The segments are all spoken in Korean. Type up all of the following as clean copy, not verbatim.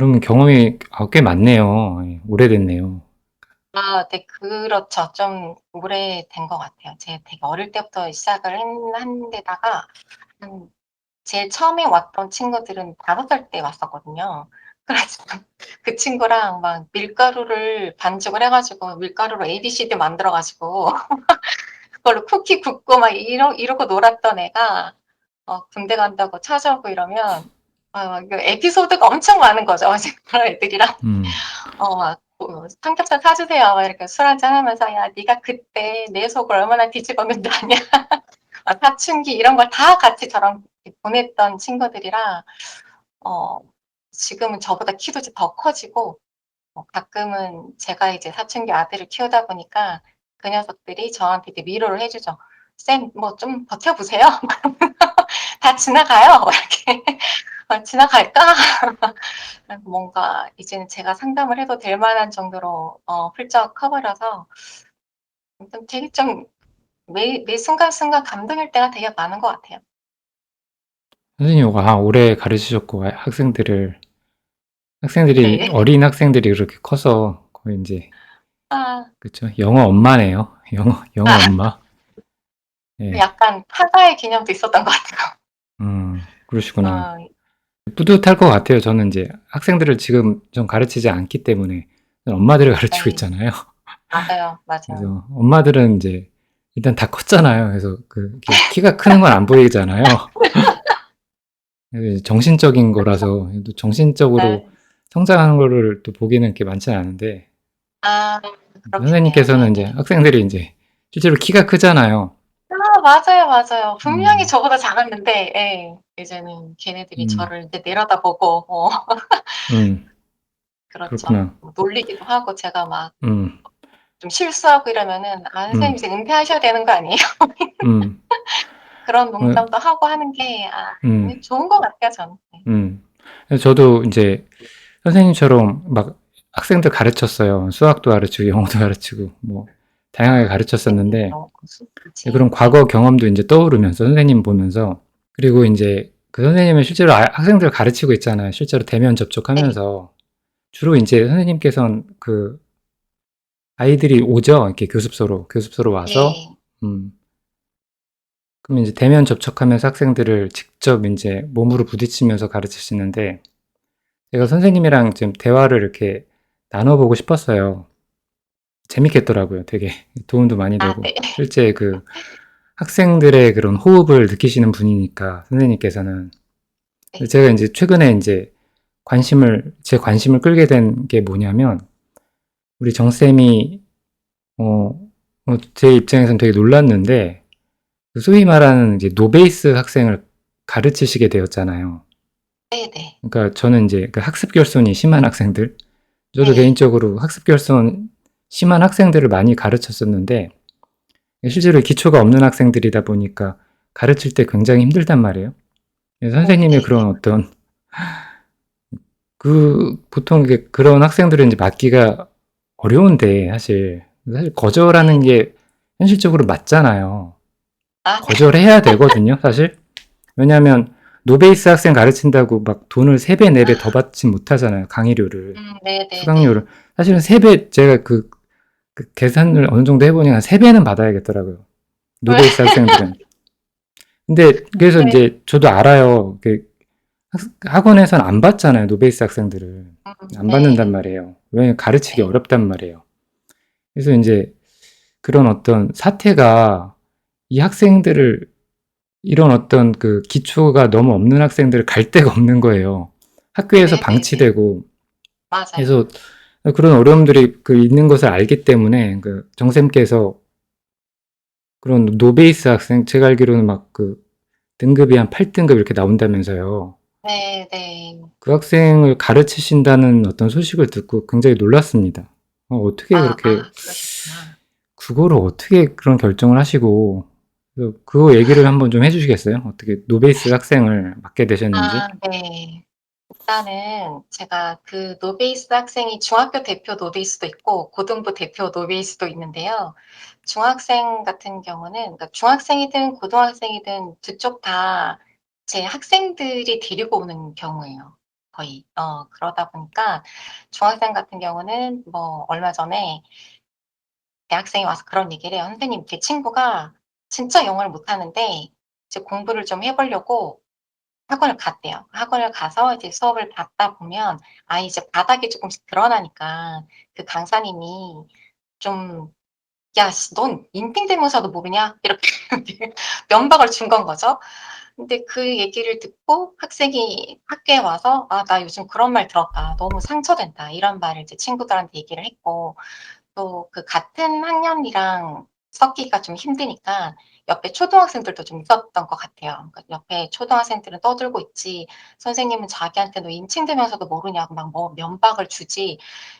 그러면 경험이 꽤 많네요. 예, 오래됐네요. 네, 그렇죠. 좀 오래된 것 같아요. 제가 되게 어릴 때부터 시작을 한 데다가 한 제일 처음에 왔던 친구들은 5살 때 왔었거든요. 그래 가지고 그 친구랑 막 밀가루를 반죽을 해 가지고 밀가루로 ABCD 만들어 가지고 그걸로 쿠키 굽고 막 이러고 놀았던 애가 군대 간다고 찾아오고 이러면 그 에피소드가 엄청 많은 거죠. 이제 그런 애들이랑 음. 막 "삼겹살 사 주세요." 막 이렇게 술 한잔 하면서 "야 네가 그때 내 속을 얼마나 뒤집었는지 아냐." 막 사춘기 이런 걸 다 같이 저랑 이렇게 보냈던 친구들이라 어 지금은 저보다 키도 이제 더 커지고 가끔은 제가 이제 사춘기 아들을 키우다 보니까 그 녀석들이 저한테 이제 위로를 해 주죠. "쌤 뭐 좀 버텨 보세요. 다 지나가요." 이렇게. "지나갈까?" 뭔가 이제는 제가 상담을 해도 될 만한 정도로 훌쩍 커 버려서 좀 되게 좀 매 순간순간 감동일 때가 되게 많은 것 같아요. 선생님, 오래 가르치셨고, 학생들이, 네. 어린 학생들이 그렇게 커서 거의 이제, 아. 그쵸. 영어 엄마네요. 영어 엄마. 예. 약간 타자의 개념도 있었던 것 같아요. 그러시구나. 어 뿌듯할 것 같아요. 저는 이제 학생들을 지금 좀 가르치지 않기 때문에 엄마들을 가르치고 네. 있잖아요. 맞아요, 맞아요. 그래서 엄마들은 이제 일단 다 컸잖아요. 그래서 이렇게 키가 크는 건 안 보이잖아요. 정신적인 거라서 또 정신적으로 네. 성장하는 거를 또 보기는 이렇게 많지는 않은데, 아 그렇겠네요. 선생님께서는 이제 네네. 학생들이 이제 실제로 키가 크잖아요. 맞아요, 맞아요. 분명히 음, 저보다 작았는데 이제는 걔네들이 음, 저를 이제 내려다보고 그렇죠. 그렇구나. 뭐 놀리기도 하고 제가 막 음, 좀 실수하고 이러면은 "선생님 음, 이제 은퇴하셔야 되는 거 아니에요?" 음, 그런 어, 농담도 하고 하는 게 음, 좋은 것 같아요 저는. 네. 그래서 저도 이제 선생님처럼 막 학생들 가르쳤어요. 수학도 가르치고 영어도 가르치고 뭐 다양하게 네. 가르쳤었는데, 그치. 그런 과거 경험도 이제 떠오르면서 선생님 보면서, 그리고 이제 그 선생님은 실제로 학생들 가르치고 있잖아요. 실제로 대면 네. 접촉하면서 주로 이제 선생님께서는 아이들이 오죠. 이렇게 교습소로 와서, 네. 음, 그럼 이제 대면 접촉하면서 학생들을 직접 이제 몸으로 부딪히면서 가르치시는데, 제가 네. 선생님이랑 좀 대화를 이렇게 나눠보고 싶었어요. 재밌겠더라고요. 되게 도움도 많이 되고. 네. 실제 학생들의 그런 호흡을 느끼시는 분이니까, 선생님께서는. 네. 제가 이제 최근에 이제 제 관심을 끌게 된 게 뭐냐면, 우리 정쌤이, 제 입장에서는 되게 놀랐는데, 소위 말하는 이제 노베이스 학생을 가르치시게 되었잖아요. 네네. 그러니까 저는 이제 그 학습 결손이 심한 학생들, 저도 네. 개인적으로 학습 결손 심한 학생들을 많이 가르쳤었는데, 실제로 기초가 없는 학생들이다 보니까 가르칠 때 굉장히 힘들단 말이에요. 선생님의 네네. 그런 보통 그런 학생들은 이제 맡기가 어려운데, 사실 거절하는 네. 게 현실적으로 맞잖아요. 네. 거절해야 되거든요, 사실. 왜냐하면 노베이스 학생 가르친다고 막 돈을 3배, 4배 더 받지 못하잖아요, 강의료를. 네네네. 수강료를. 사실은 3배, 제가 계산을 어느 정도 해보니 한 3배는 받아야겠더라고요. 왜? 노베이스 학생들은. 근데 그래서 네. 이제 저도 알아요. 학원에서는 안 받잖아요, 노베이스 학생들을. 안 받는단 네. 말이에요. 왜냐면 가르치기 네. 어렵단 말이에요. 그래서 이제 그런 어떤 사태가 이 학생들을, 이런 어떤 기초가 너무 없는 학생들을 갈 데가 없는 거예요. 학교에서 네네네. 방치되고. 맞아요. 그래서 그런 어려움들이 있는 것을 알기 때문에 정쌤께서 그런 노베이스 학생, 제가 알기로는 막 등급이 한 8등급 이렇게 나온다면서요. 네네. 그 학생을 가르치신다는 어떤 소식을 듣고 굉장히 놀랐습니다. 어떻게 그렇게, 그러셨구나. 국어를 어떻게 그런 결정을 하시고, 그거 얘기를 한번 좀 해주시겠어요? 어떻게 노베이스 학생을 맡게 되셨는지? 네. 일단은 제가 그 노베이스 학생이 중학교 대표 노베이스도 있고 고등부 대표 노베이스도 있는데요. 중학생 같은 경우는 그러니까 중학생이든 고등학생이든 두 쪽 다 제 학생들이 데리고 오는 경우예요, 거의. 그러다 보니까 중학생 같은 경우는 뭐 얼마 전에 대학생이 와서 그런 얘기를 해요. "선생님 제 친구가 진짜 영어를 못하는데 이제 공부를 좀 해 보려고 학원을 갔대요." 학원을 가서 이제 수업을 받다 보면 이제 바닥이 쪼끔씩 드러나니까 그 강사님이 좀 "야 씨 넌 인팅대명사도 모르냐?" 이렇게 면박을 준 건 거죠. 근데 그 얘기를 듣고 학생이 학교에 와서 "아 나 요즘 그런 말 들었다. 너무 상처된다." 이런 말을 이제 친구들한테 얘기를 했고, 또 그 같은 학년이랑 섞기가 좀 힘드니까 옆에 초등학생들도 좀 있었던 것 같아요. 그러니까 옆에 초등학생들은 떠들고 있지 선생님은 자기한테 "너 인칭대명사도 모르냐."고 막 뭐 면박을 주지.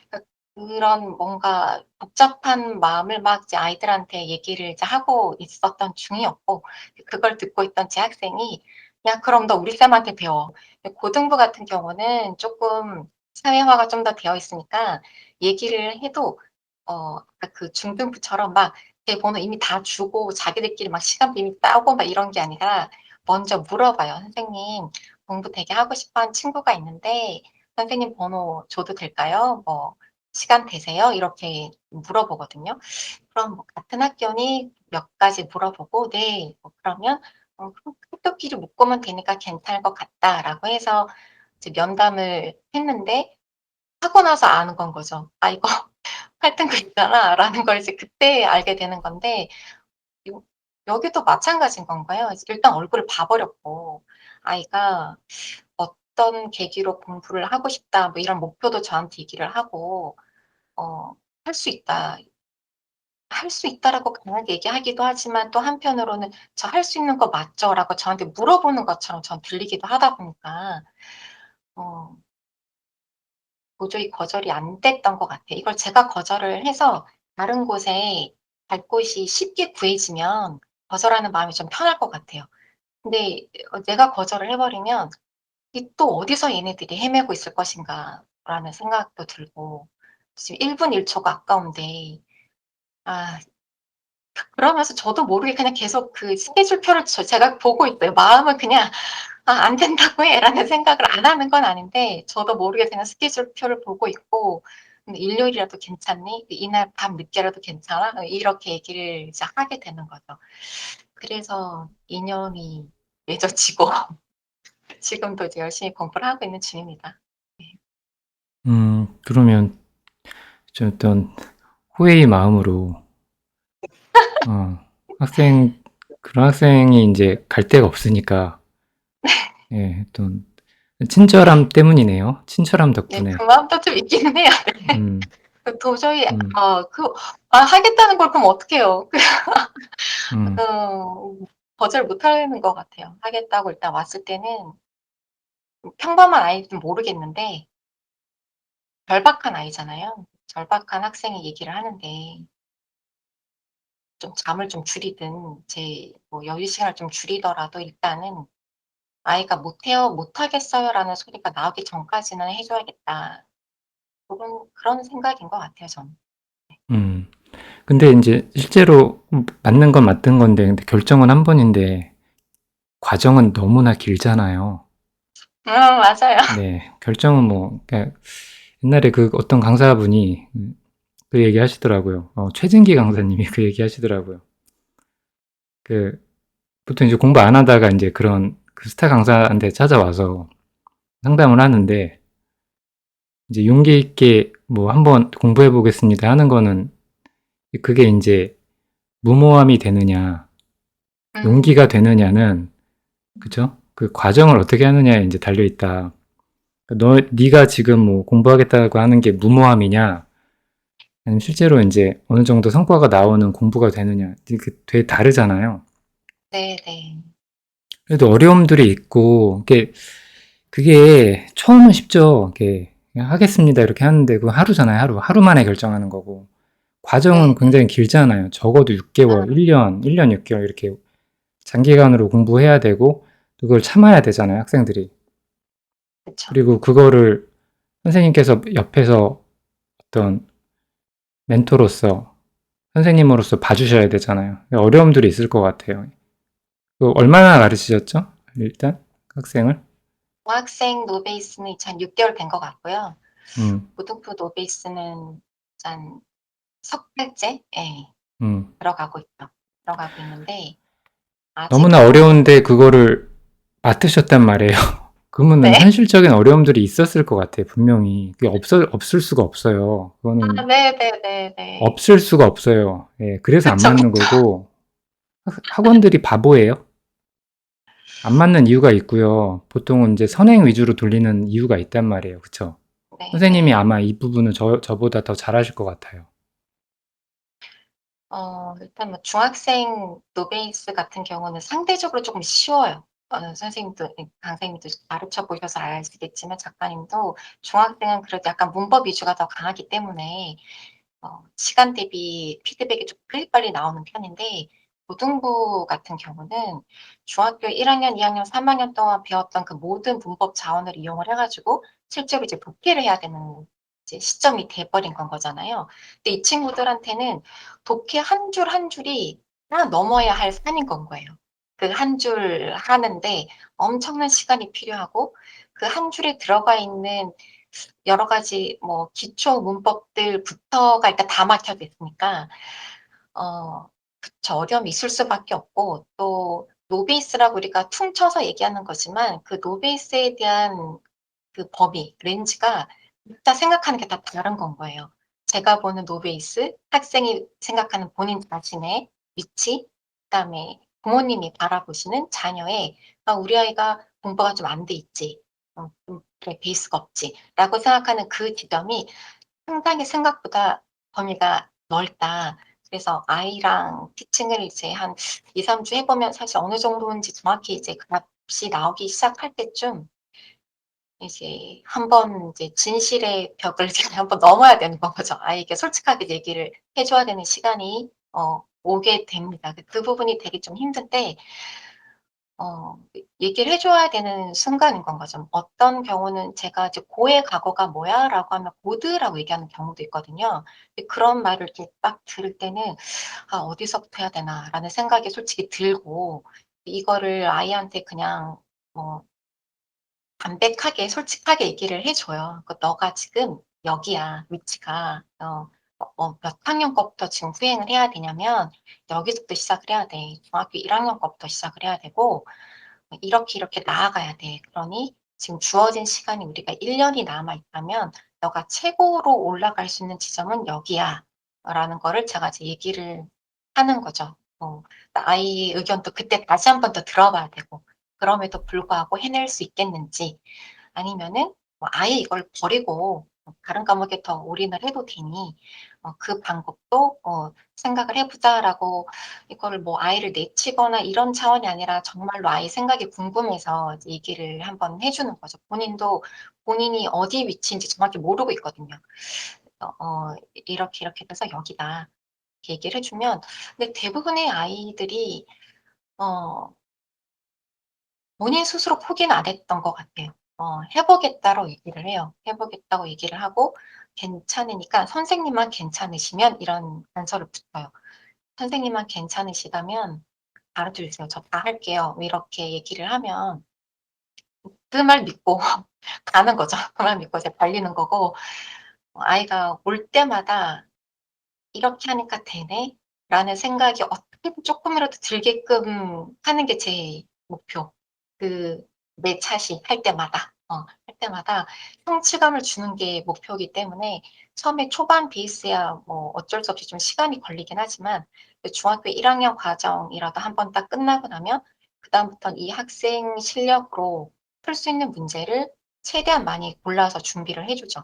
그러니까 그런 뭔가 복잡한 마음을 막 이제 아이들한테 얘기를 이제 하고 있었던 중이었고, 그걸 듣고 있던 제 학생이 "야 그럼 너 우리 쌤한테 배워." 고등부 같은 경우는 쪼끔 사회화가 좀 더 되어 있으니까 얘기를 해도 아까 그 중등부처럼 막 제 번호 이미 다 주고 자기들끼리 막 시간표 이미 따고 막 이런 게 아니라 먼저 물어봐요. "선생님 공부 되게 하고 싶어 하는 친구가 있는데 선생님 번호 줘도 될까요? 뭐 시간 되세요?" 이렇게 물어보거든요. 그럼 뭐 같은 학교니 몇 가지 물어보고 "네. 뭐 그러면 그럼 학교끼리 묶으면 되니까 괜찮을 것 같다."라고 해서 이제 면담을 했는데 하고 나서 아는 건 거죠. '아 이거 팔등급 있잖아.'라는 걸 이제 그때 알게 되는 건데, 요 여기도 마찬가지인 건가요? 이제 일단 얼굴을 봐 버렸고 아이가 어떤 계기로 '공부를 하고 싶다.' 뭐 이런 목표도 저한테 얘기를 하고 어 "할 수 있다." "할 수 있다."라고 강하게 얘기하기도 하지만 또 한편으로는 "저 할 수 있는 거 맞죠?"라고 저한테 물어보는 것처럼 전 들리기도 하다 보니까 어 도저히 거절이 안 됐던 것 같아요. 이걸 제가 거절을 해서 다른 곳에 갈 곳이 쉽게 구해지면 거절하는 마음이 좀 편할 것 같아요. 근데 내가 거절을 해 버리면 이 또 어디서 얘네들이 헤매고 있을 것인가라는 생각도 들고, 지금 1분 1 초가 아까운데 아 그러면서 저도 모르게 그냥 계속 그 스케줄표를 제가 보고 있어요. 마음은 그냥 '아 안 된다고 해.'라는 생각을 안 하는 건 아닌데 저도 모르게 그냥 스케줄표를 보고 있고 '일요일이라도 괜찮니? 이날 밤 늦게라도 괜찮아?' 이렇게 얘기를 이제 하게 되는 거죠. 그래서 인연이 맺어지고 지금도 이제 열심히 공부를 하고 있는 중입니다. 네. 그러면 좀 어떤 후회의 마음으로 어 학생 그런 학생이 인제 갈 데가 없으니까 예 어떤 친절함 때문이네요. 친절함 네 그 덕분에. 마음도 좀 있기는 해요. 네. 음. 도저히 음. 하겠다는 걸 그럼 어떡해요. 음. 거절 못 하는 것 같아요. 하겠다고 일단 왔을 때는 평범한 아이들은 모르겠는데 절박한 아이잖아요. 절박한 학생이 얘기를 하는데 좀 잠을 좀 줄이든 제 뭐 여유 시간을 좀 줄이더라도 일단은 아이가 "못해요. 못하겠어요."라는 소리가 나오기 전까지는 해 줘야겠다. 그런 생각인 것 같아요 저는. 음. 근데 인제 실제로 맞는 건 맞는 건데 근데 결정은 한 번인데 과정은 너무나 길잖아요. 맞아요. 네. 결정은 뭐 그러니까 옛날에 그 어떤 강사분이 그 얘기하시더라고요. 최진기 강사님이 그 얘기하시더라고요. 그 보통 이제 공부 안 하다가 인제 그런 그 스타 강사한테 찾아와서 상담을 하는데 이제 용기 있게 뭐 "한번 공부해 보겠습니다." 하는 거는 그게 인제 무모함이 되느냐 용기가 음. 되느냐는 그죠? 그 과정을 어떻게 하느냐에 인제 달려 있다. 네가 지금 뭐 공부하겠다고 하는 게 무모함이냐 아니면 실제로 인제 어느 정도 성과가 나오는 공부가 되느냐 이게 되게 다르잖아요. 네네. 그래도 어려움들이 있고 그게 처음은 쉽죠. 이렇게 "그냥 하겠습니다." 이렇게 하는데 그거 하루잖아요, 하루. 하루 만에 결정하는 거고. 과정은 네네. 굉장히 길잖아요. 적어도 6 개월, 1 년, 1년 6 개월 이렇게 장기간으로 공부해야 되고 또 그걸 참아야 되잖아요, 학생들이. 그쵸. 그리고 그거를 선생님께서 옆에서 어떤 멘토로서 선생님으로서 봐 주셔야 되잖아요. 어려움들이 있을 것 같아요. 얼마나 가르치셨죠? 일단 학생을? 중학생 노베이스는 이제 한 6개월 된 것 같고요. 음, 고등부 노베이스는 한 석 달째 음. 들어가고 있죠. 들어가고 있는데 너무나 아직은 어려운데 그거를 맡으셨단 말이에요. 그러면은 네. 현실적인 어려움들이 있었을 것 같아요, 분명히. 그게 없을 수가 없어요. 그거는 네네네네. 없을 수가 없어요. 예, 그래서 안 그쵸, 맞는 그쵸. 거고, 학원들이 바보예요. 안 맞는 이유가 있고요. 보통은 이제 선행 위주로 돌리는 이유가 있단 말이에요. 그쵸? 선생님이 네네. 아마 이 부분은 저보다 더 잘하실 것 같아요. 일단 뭐 중학생 노베이스 같은 경우는 상대적으로 조금 쉬워요. 선생님도 강사님도 가르쳐 보셔서 아시겠지만 작가님도 중학생은 그래도 약간 문법 위주가 더 강하기 때문에 시간 대비 피드백이 좀 빨리빨리 나오는 편인데 고등부 같은 경우는 중학교 1 학년, 2 학년, 3 학년 동안 배웠던 그 모든 문법 자원을 이용을 해 가지고 실제로 이제 독해를 해야 되는 이제 시점이 돼 버린 건 거잖아요. 근데 이 친구들한테는 독해 한 줄 한 줄이 다 넘어야 할 산인 건 거예요. 그 한 줄 하는데 엄청난 시간이 필요하고 그 한 줄에 들어가 있는 여러 가지 뭐 기초 문법들부터가 일단 다 막혀져 있으니까 그쵸. 어려움이 있을 수밖에 없고 또 노베이스라고 우리가 퉁쳐서 얘기하는 거지만 그 노베이스에 대한 그 범위, 렌즈가 각자 생각하는 게 다 다른 건 거예요. 제가 보는 노베이스, 학생이 생각하는 본인 자신의 위치, 그다음에 부모님이 바라보시는 자녀의 '아 우리 아이가 공부가 좀 안 돼 있지. 좀 그래 베이스가 없지.'라고 생각하는 그 지점이 상당히 생각보다 범위가 넓다. 그래서 아이랑 티칭을 이제 한 2-3주 해 보면 사실 어느 정도인지 정확히 이제 그래프이 나오기 시작할 때쯤 이제 한번 이제 진실의 벽을 제가 한번 넘어야 되는 거죠. 아이에게 솔직하게 얘기를 해 줘야 되는 시간이 오게 됩니다. 그 부분이 되게 좀 힘든데 얘기를 해 줘야 되는 순간인 건 거죠. 어떤 경우는 제가 이제 "고의 과거가 뭐야?"라고 하면 고드라고 얘기하는 경우도 있거든요. 근데 그런 말을 이렇게 딱 들을 때는 '아 어디서부터 해야 되나.'라는 생각이 솔직히 들고 이거를 아이한테 그냥 뭐 담백하게 솔직하게 얘기를 해 줘요. "너가 지금 여기야 위치가. 몇 학년 거부터 지금 후행을 해야 되냐면 여기서부터 시작을 해야 돼. 중학교 1 학년 거부터 시작을 해야 되고 이렇게 이렇게 나아가야 돼. 그러니 지금 주어진 시간이 우리가 1 년이 남아 있다면 너가 최고로 올라갈 수 있는 지점은 여기야."라는 거를 제가 이제 얘기를 하는 거죠. 아이의 의견도 그때 다시 한 번 더 들어봐야 되고 그럼에도 불구하고 해낼 수 있겠는지 아니면은 뭐 아예 이걸 버리고 다른 과목에 더 올인을 해도 되니 그 방법도 생각을 해 보자라고 이거를 뭐 아이를 내치거나 이런 차원이 아니라 정말로 아이 생각이 궁금해서 이제 얘기를 한번 해 주는 거죠. 본인도 본인이 어디 위치인지 정확히 모르고 있거든요. "이렇게 이렇게 돼서 여기다." 이렇게 얘기를 해 주면 근데 대부분의 아이들이 어 본인 스스로 포기는 안 했던 것 같아요. "해 보겠다."고 얘기를 해요. 해 보겠다고 얘기를 하고 괜찮으니까 "선생님만 괜찮으시면" 이런 단서를 붙여요. "선생님만 괜찮으시다면 가르쳐 주세요. 저 다 할게요." 뭐 이렇게 얘기를 하면 그 말 믿고 가는 거죠. 그 말 믿고 이제 달리는 거고 아이가 올 때마다 '이렇게 하니까 되네.'라는 생각이 어떻게든 쪼끔이라도 들게끔 하는 게 제 목표. 그 매 차시 할 때마다 할 때마다 성취감을 주는 게 목표이기 때문에 처음에 초반 베이스야 뭐 어쩔 수 없이 좀 시간이 걸리긴 하지만 그 중학교 1 학년 과정이라도 한번 딱 끝나고 나면 그다음부터는 이 학생 실력으로 풀 수 있는 문제를 최대한 많이 골라서 준비를 해 주죠.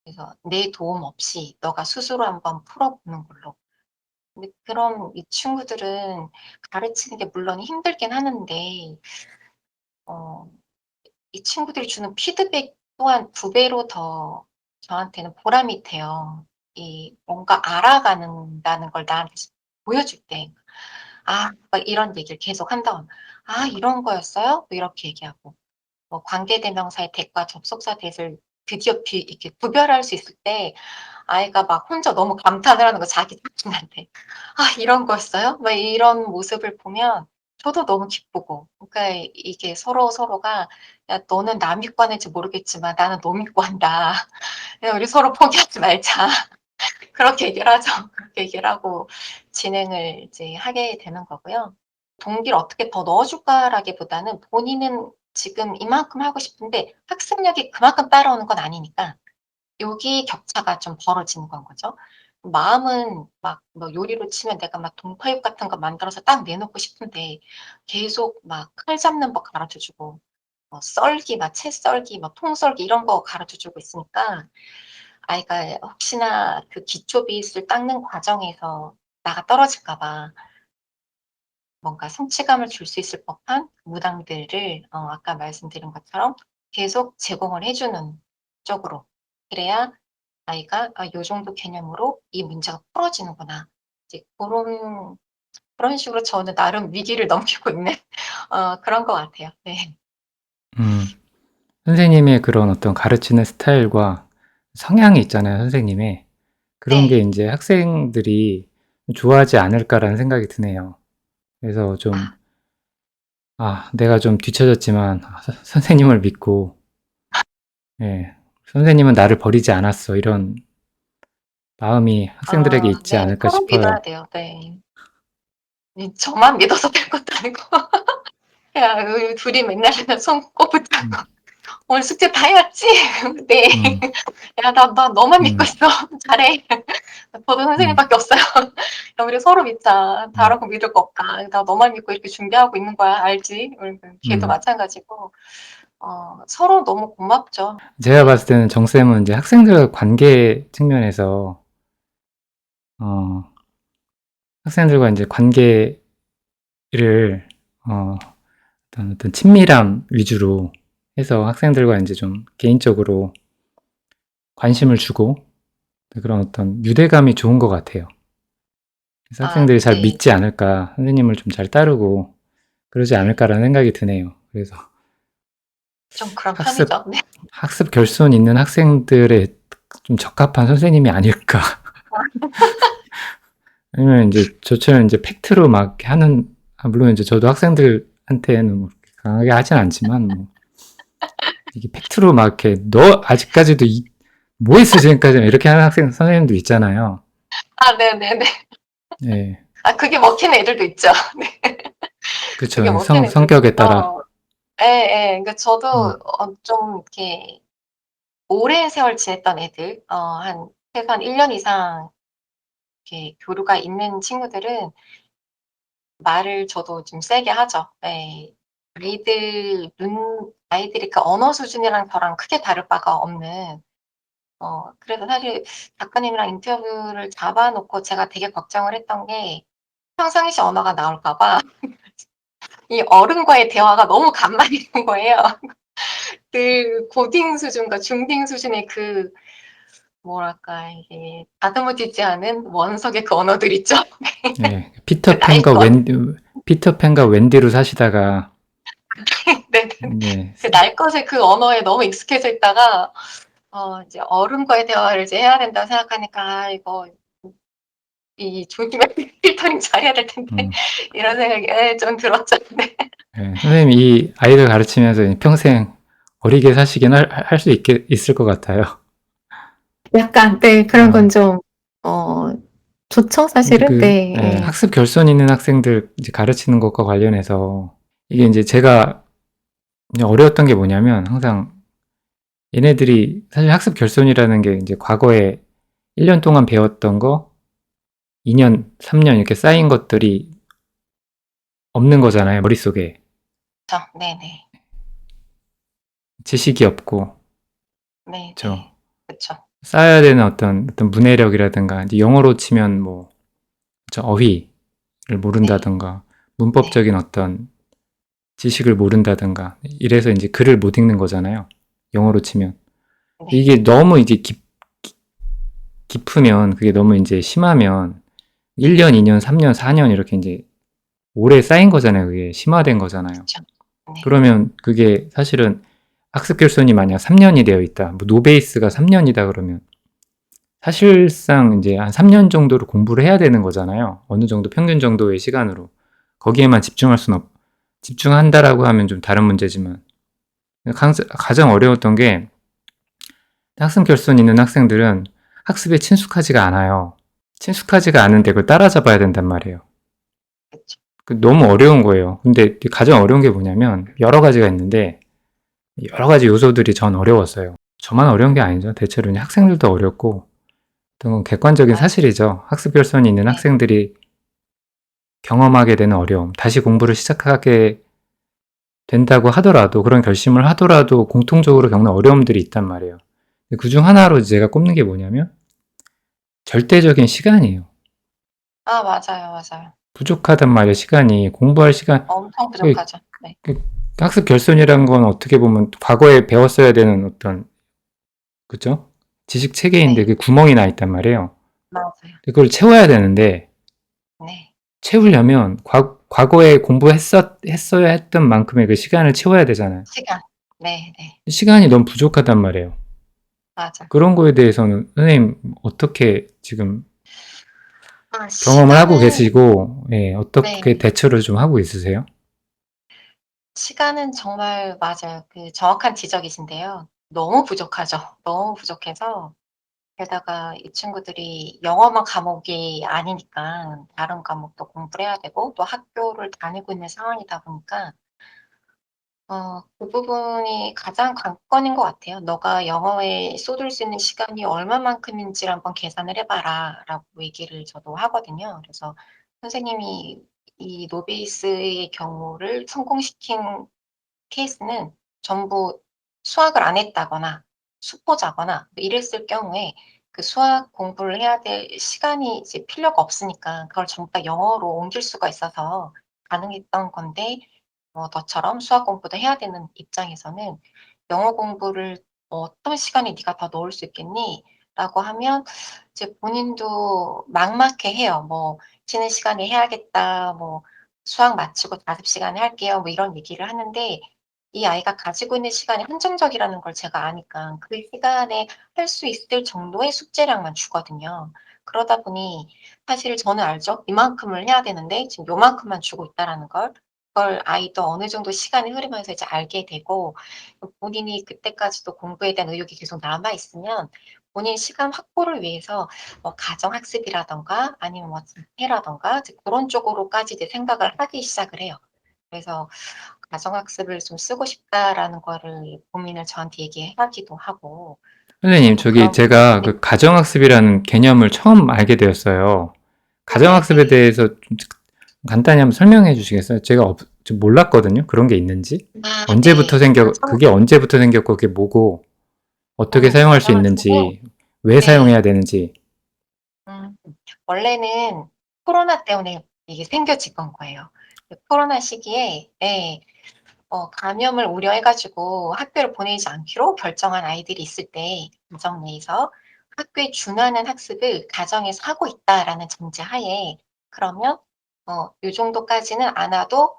그래서 내 도움 없이 너가 스스로 한번 풀어 보는 걸로. 근데 그럼 이 친구들은 가르치는 게 물론 힘들긴 하는데 어 이 친구들이 주는 피드백 또한 2배로 더 저한테는 보람이 돼요. 이 뭔가 알아가는다는 걸 나한테 보여줄 때. 막 이런 얘기를 계속 한다거나 "아 이런 거였어요?" 뭐 이렇게 얘기하고 뭐 관계대명사의 대과 접속사 대를 드디어 이렇게 구별할 수 있을 때 아이가 막 혼자 너무 감탄을 하는 거 자기 자신한테. "아 이런 거였어요?" 막 이런 모습을 보면 저도 너무 기쁘고. 그러니까 이게 서로서로가 "야 너는 나 믿고 하는지 모르겠지만 나는 너 믿고 한다. 그냥 우리 서로 포기하지 말자." 그렇게 얘기를 하죠. 그렇게 얘기를 하고 진행을 이제 하게 되는 거고요. 동기를 어떻게 더 넣어 줄까라기보다는 본인은 지금 이만큼 하고 싶은데 학습력이 그만큼 따라오는 건 아니니까 여기 격차가 좀 벌어지는 건 거죠. 마음은 막 뭐 요리로 치면 내가 막 동파육 같은 거 만들어서 딱 내놓고 싶은데 계속 막 칼 잡는 법 가르쳐 주고 뭐 썰기 막 채 썰기 뭐 통 썰기 이런 거 가르쳐 주고 있으니까 아이가 혹시나 그 기초 베이스를 닦는 과정에서 나가 떨어질까 봐 뭔가 성취감을 줄 수 있을 법한 무당들을 아까 말씀드린 것처럼 계속 제공을 해 주는 쪽으로. 그래야 아이가 '아 요 정도 개념으로 이 문제가 풀어지는구나.' 이제 고런 그런 식으로 저는 나름 위기를 넘기고 있는 그런 것 같아요. 네. 음. 선생님의 그런 어떤 가르치는 스타일과 성향이 있잖아요, 선생님의. 그런 게 네. 인제 '학생들이 좋아하지 않을까.'라는 생각이 드네요. 그래서 좀 아 '아 내가 좀 뒤처졌지만 선생님을 믿고 예 선생님은 나를 버리지 않았어.' 이런 마음이 학생들에게 있지 네. 않을까 서로 믿어야 싶어요. 돼요. 네. 저만 믿어서 될 것도 아니고 야 우리 둘이 맨날 손 꼽붙잡고 음. "오늘 숙제 다 해왔지?" "네." 음. "야 나 너만 믿고 음. 있어. 잘해." 저도 음. 선생님밖에 없어요. "야 우리 서로 믿자. 음. 다른 거 믿을 거 없다. 나 너만 믿고 이렇게 준비하고 있는 거야. 알지?" 걔도 음. 마찬가지고 서로 너무 고맙죠. 제가 네. 봤을 때는 정쌤은 인제 학생들과 관계 측면에서 어 학생들과 인제 관계를 어떤 친밀함 위주로 해서 학생들과 인제 좀 개인적으로 관심을 주고 그런 어떤 유대감이 좋은 것 같아요. 그래서 학생들이 잘 네. 믿지 않을까, 선생님을 좀 잘 따르고 그러지 네. 않을까라는 생각이 드네요. 그래서 좀 그런 학습 편이죠. 네. 학습 결손 있는 학생들에 좀 적합한 선생님이 아닐까. 아니면 인제 저처럼 인제 팩트로 막 하는 물론 인제 저도 학생들한테는 뭐 강하게 하진 않지만 뭐 이게 팩트로 막 이렇게 "너 아직까지도 뭐 했어 지금까지." 이렇게 하는 학생 선생님들 있잖아요. 네네네. 예. 그게 먹히는 애들도 있죠. 네. 그게 그쵸. 먹히는 애들도 성격에 따라. 있어서 예예. 그러니까 저도 음. 좀 이렇게 오랜 세월 지냈던 애들 한 최소한 1년 이상 이렇게 교류가 있는 친구들은 말을 저도 좀 세게 하죠. 예. 아이들이 그 언어 수준이랑 저랑 크게 다를 바가 없는 그래서 사실 작가님이랑 인터뷰를 잡아 놓고 제가 되게 걱정을 했던 게 평상시 언어가 나올까 봐 이 어른과의 대화가 너무 간만인 거예요. 그 고딩 수준과 중딩 수준의 그 뭐랄까 이게 다듬어지지 않은 원석의 그 언어들 있죠. 예. 그 나이 것. 피터팬과 웬디로 사시다가 네네. 네. 그 날 것의 그 언어에 너무 익숙해져 있다가 이제 어른과의 대화를 이제 해야 된다고 생각하니까 이거 이 조기만 필터링 잘해야 될 텐데 음. 이런 생각이 좀 들었죠. 네. 예. 선생님이 이 아이들 가르치면서 평생 어리게 사시긴 할 수 있을 것 같아요. 약간 네 그런 건 어. 좀 좋죠 근데 사실은. 네. 예. 학습 결손 있는 학생들 이제 가르치는 것과 관련해서 이게 인제 제가 그냥 어려웠던 게 뭐냐면 항상 얘네들이 사실 학습 결손이라는 게 인제 과거에 1년 동안 배웠던 거 2 년, 3년 이렇게 쌓인 것들이 없는 거잖아요, 머릿속에. 그쵸. 네네. 지식이 없고. 그쵸. 네네. 그쵸. 쌓아야 되는 어떤 문해력이라든가 이제 영어로 치면 뭐 그쵸 어휘를 네. 모른다든가 네. 문법적인 어떤 지식을 모른다든가 이래서 인제 글을 못 읽는 거잖아요, 영어로 치면. 네. 이게 너무 이제 깊으면 그게 너무 인제 심하면 1 네. 년, 2 년, 3 년, 4년 이렇게 인제 오래 쌓인 거잖아요. 그게 심화된 거잖아요. 그쵸. 네. 그러면 그게 사실은 학습 결손이 만약 3 년이 되어 있다. 뭐 노베이스가 3 년이다 그러면 사실상 인제 한 3년 정도를 공부를 해야 되는 거잖아요. 어느 정도 평균 정도의 시간으로. 거기에만 집중할 수는 집중한다라고 하면 좀 다른 문제지만 가장 어려웠던 게 학습 결손 있는 학생들은 학습에 친숙하지가 않아요. 친숙하지가 않은데 그걸 따라잡아야 된단 말이에요. 그쵸. 너무 어려운 거예요. 근데 가장 어려운 게 뭐냐면 여러 가지가 있는데 여러 가지 요소들이 전 어려웠어요. 저만 어려운 게 아니죠. 대체로 이제 학생들도 어렵고 또 객관적인 맞아요. 사실이죠. 학습 결손이 있는 네. 학생들이 경험하게 되는 어려움, 다시 공부를 시작하게 된다고 하더라도 그런 결심을 하더라도 공통적으로 겪는 어려움들이 있단 말이에요. 그중 하나로 제가 꼽는 게 뭐냐면 절대적인 시간이에요. 아, 맞아요, 맞아요. 부족하단 말이에요. 시간이 공부할 시간. 엄청 그- 부족하죠. 네. 그 학습 결손이란 건 어떻게 보면 과거에 배웠어야 되는 어떤 그죠? 지식 체계인데 네. 그 구멍이 나 있단 말이에요. 맞아요. 그걸 채워야 되는데 네. 채우려면 과거에 했어야 했던 만큼의 그 시간을 채워야 되잖아요. 시간. 네, 네. 시간이 너무 부족하단 말이에요. 맞아. 그런 거에 대해서는 선생님 어떻게 지금 아, 경험을 하고 시간은 계시고, 예, 어떻게 네. 대처를 좀 하고 있으세요? 시간은 정말 맞아요. 그 정확한 지적이신데요. 너무 부족하죠. 너무 부족해서 게다가 이 친구들이 영어만 과목이 아니니까 다른 과목도 공부를 해야 되고 또 학교를 다니고 있는 상황이다 보니까 그 부분이 가장 관건인 것 같아요. "너가 영어에 쏟을 수 있는 시간이 얼마만큼인지를 한번 계산을 해 봐라."라고 얘기를 저도 하거든요. 그래서 선생님이 이 노베이스의 경우를 성공시킨 케이스는 전부 수학을 안 했다거나 수포자거나 뭐 이랬을 경우에 그 수학 공부를 해야 될 시간이 이제 필요가 없으니까 그걸 전부 다 영어로 옮길 수가 있어서 가능했던 건데 너처럼 수학 공부도 해야 되는 입장에서는 "영어 공부를 어떤 시간에 네가 더 넣을 수 있겠니?" 라고 하면 이제 본인도 막막해해요. 뭐 "쉬는 시간에 해야겠다." 뭐 "수학 마치고 자습 시간에 할게요." 뭐 이런 얘기를 하는데 이 아이가 가지고 있는 시간이 한정적이라는 걸 제가 아니까 그 시간에 할 수 있을 정도의 숙제량만 주거든요. 그러다 보니 사실 저는 알죠. 이만큼을 해야 되는데 지금 요만큼만 주고 있다라는 걸. 그걸 아이도 어느 정도 시간이 흐르면서 이제 알게 되고 본인이 그때까지도 공부에 대한 의욕이 계속 남아 있으면 본인 시간 확보를 위해서 뭐 가정 학습이라든가 아니면 뭐 자퇴라든가 이제 고런 쪽으로까지 이제 생각을 하기 시작을 해요. 그래서 "가정학습을 좀 쓰고 싶다."라는 거를 고민을 저한테 얘기하기도 하고 선생님, 좀 저기 그런 제가 네. 그 가정학습이라는 개념을 처음 알게 되었어요. 가정학습에 네네. 대해서 좀 간단히 한번 설명해 주시겠어요? 제가 좀 몰랐거든요. 그런 게 있는지. 아, 네. 그게 언제부터 생겼고, 그게 뭐고, 어떻게 사용할 수 가정학습은 있는지, 왜 네. 사용해야 되는지. 음 원래는 코로나 때문에 이게 생겨진 건 거예요. 그 코로나 시기에 예. 감염을 우려해 가지고 학교를 보내지 않기로 결정한 아이들이 있을 때 가정 내에서 학교에 준하는 학습을 가정에서 하고 있다라는 전제하에 그러면 "요 정도까지는 안 와도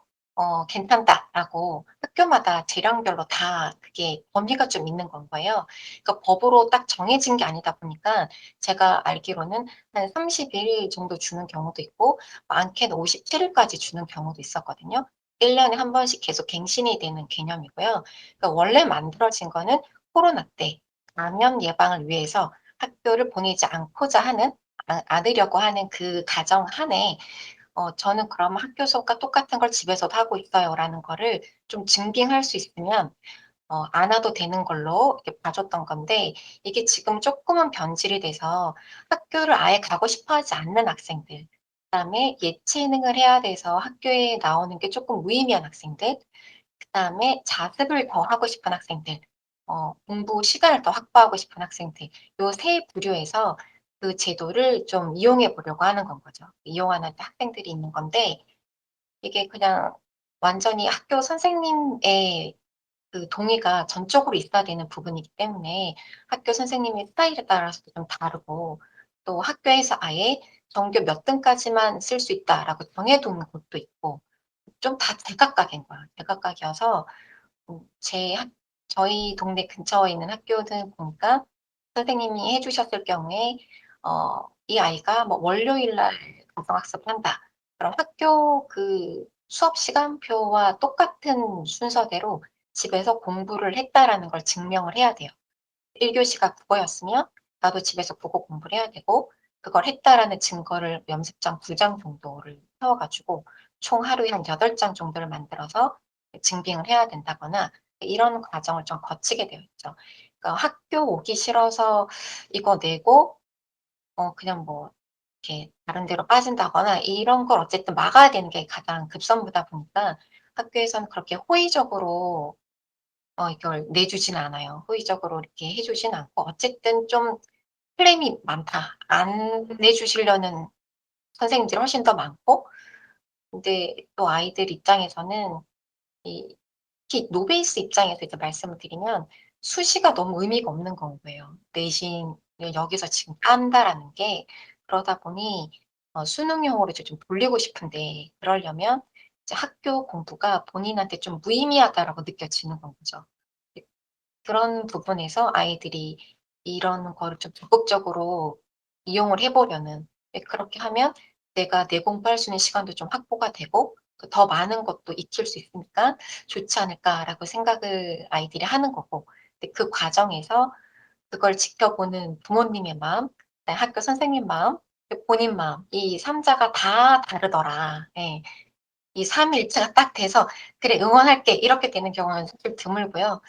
괜찮다."라고 학교마다 재량별로 다 그게 범위가 좀 있는 건 거예요. 그러니까 법으로 딱 정해진 게 아니다 보니까 제가 알기로는 한 30일 정도 주는 경우도 있고 많게는 57 일까지 주는 경우도 있었거든요. 1 년에 한 번씩 계속 갱신이 되는 개념이고요. 그러니까 원래 만들어진 거는 코로나 때 감염 예방을 위해서 학교를 보내지 않고자 하는 않으려고 하는 그 가정 하에 저는 그럼 학교 수업과 똑같은 걸 집에서도 하고 있어요라는 거를 좀 증빙할 수 있으면 안 와도 되는 걸로 이렇게 봐 줬던 건데 이게 지금 쪼끔은 변질이 돼서 학교를 아예 가고 싶어 하지 않는 학생들, 그다음에 예체능을 해야 돼서 학교에 나오는 게 쪼끔 무의미한 학생들, 그다음에 자습을 더 하고 싶은 학생들, 공부 시간을 더 확보하고 싶은 학생들 요 세 부류에서 그 제도를 좀 이용해 보려고 하는 건 거죠. 이용하는 학생들이 있는 건데 이게 그냥 완전히 학교 선생님의 그 동의가 전적으로 있어야 되는 부분이기 때문에 학교 선생님의 스타일에 따라서도 좀 다르고 또 학교에서 아예 "전교 몇 등까지만 쓸 수 있다."라고 정해 두는 곳도 있고 좀 다 제각각인 거야. 제각각이어서 제 저희 동네 근처에 있는 학교들 보니까 선생님이 해 주셨을 경우에 이 아이가 뭐 월요일 날 가정학습을 한다. 그럼 학교 그 수업 시간표와 똑같은 순서대로 집에서 공부를 했다라는 걸 증명을 해야 돼요. 1교시가 국어였으면 나도 집에서 국어 공부를 해야 되고 그걸 했다라는 증거를 연습장 2장 정도를 세워 가지고 총 하루에 한 8장 정도를 만들어서 증빙을 해야 된다거나 이런 과정을 좀 거치게 되어 있죠. 그러니까 학교 오기 싫어서 이거 내고 그냥 뭐 이렇게 다른 데로 빠진다거나 이런 걸 어쨌든 막아야 되는 게 가장 급선무다 보니까 학교에서는 그렇게 호의적으로 이걸 내주진 않아요. 호의적으로 이렇게 해 주진 않고 어쨌든 좀 클레임이 많다. 안 내주시려는 선생님들이 훨씬 더 많고 근데 또 아이들 입장에서는 이 특히 노베이스 입장에서 이제 말씀을 드리면 수시가 너무 의미가 없는 건 거예요. 내신을 여기서 지금 딴다라는 게. 그러다 보니 수능용으로 이제 좀 돌리고 싶은데 그러려면 이제 학교 공부가 본인한테 좀 무의미하다라고 느껴지는 건 거죠. 그런 부분에서 아이들이 이런 거를 좀 적극적으로 이용을 해 보려는 그렇게 하면 내가 내공부할 수 있는 시간도 좀 확보가 되고 더 많은 것도 익힐 수 있으니까 '좋지 않을까.'라고 생각을 아이들이 하는 거고 근데 그 과정에서 그걸 지켜보는 부모님의 마음 그다음에 학교 선생님 마음 본인 마음 이 3 자가 다 다르더라. 예. 이 삼위일체가 딱 돼서 '그래 응원할게.' 이렇게 되는 경우는 사실 드물고요.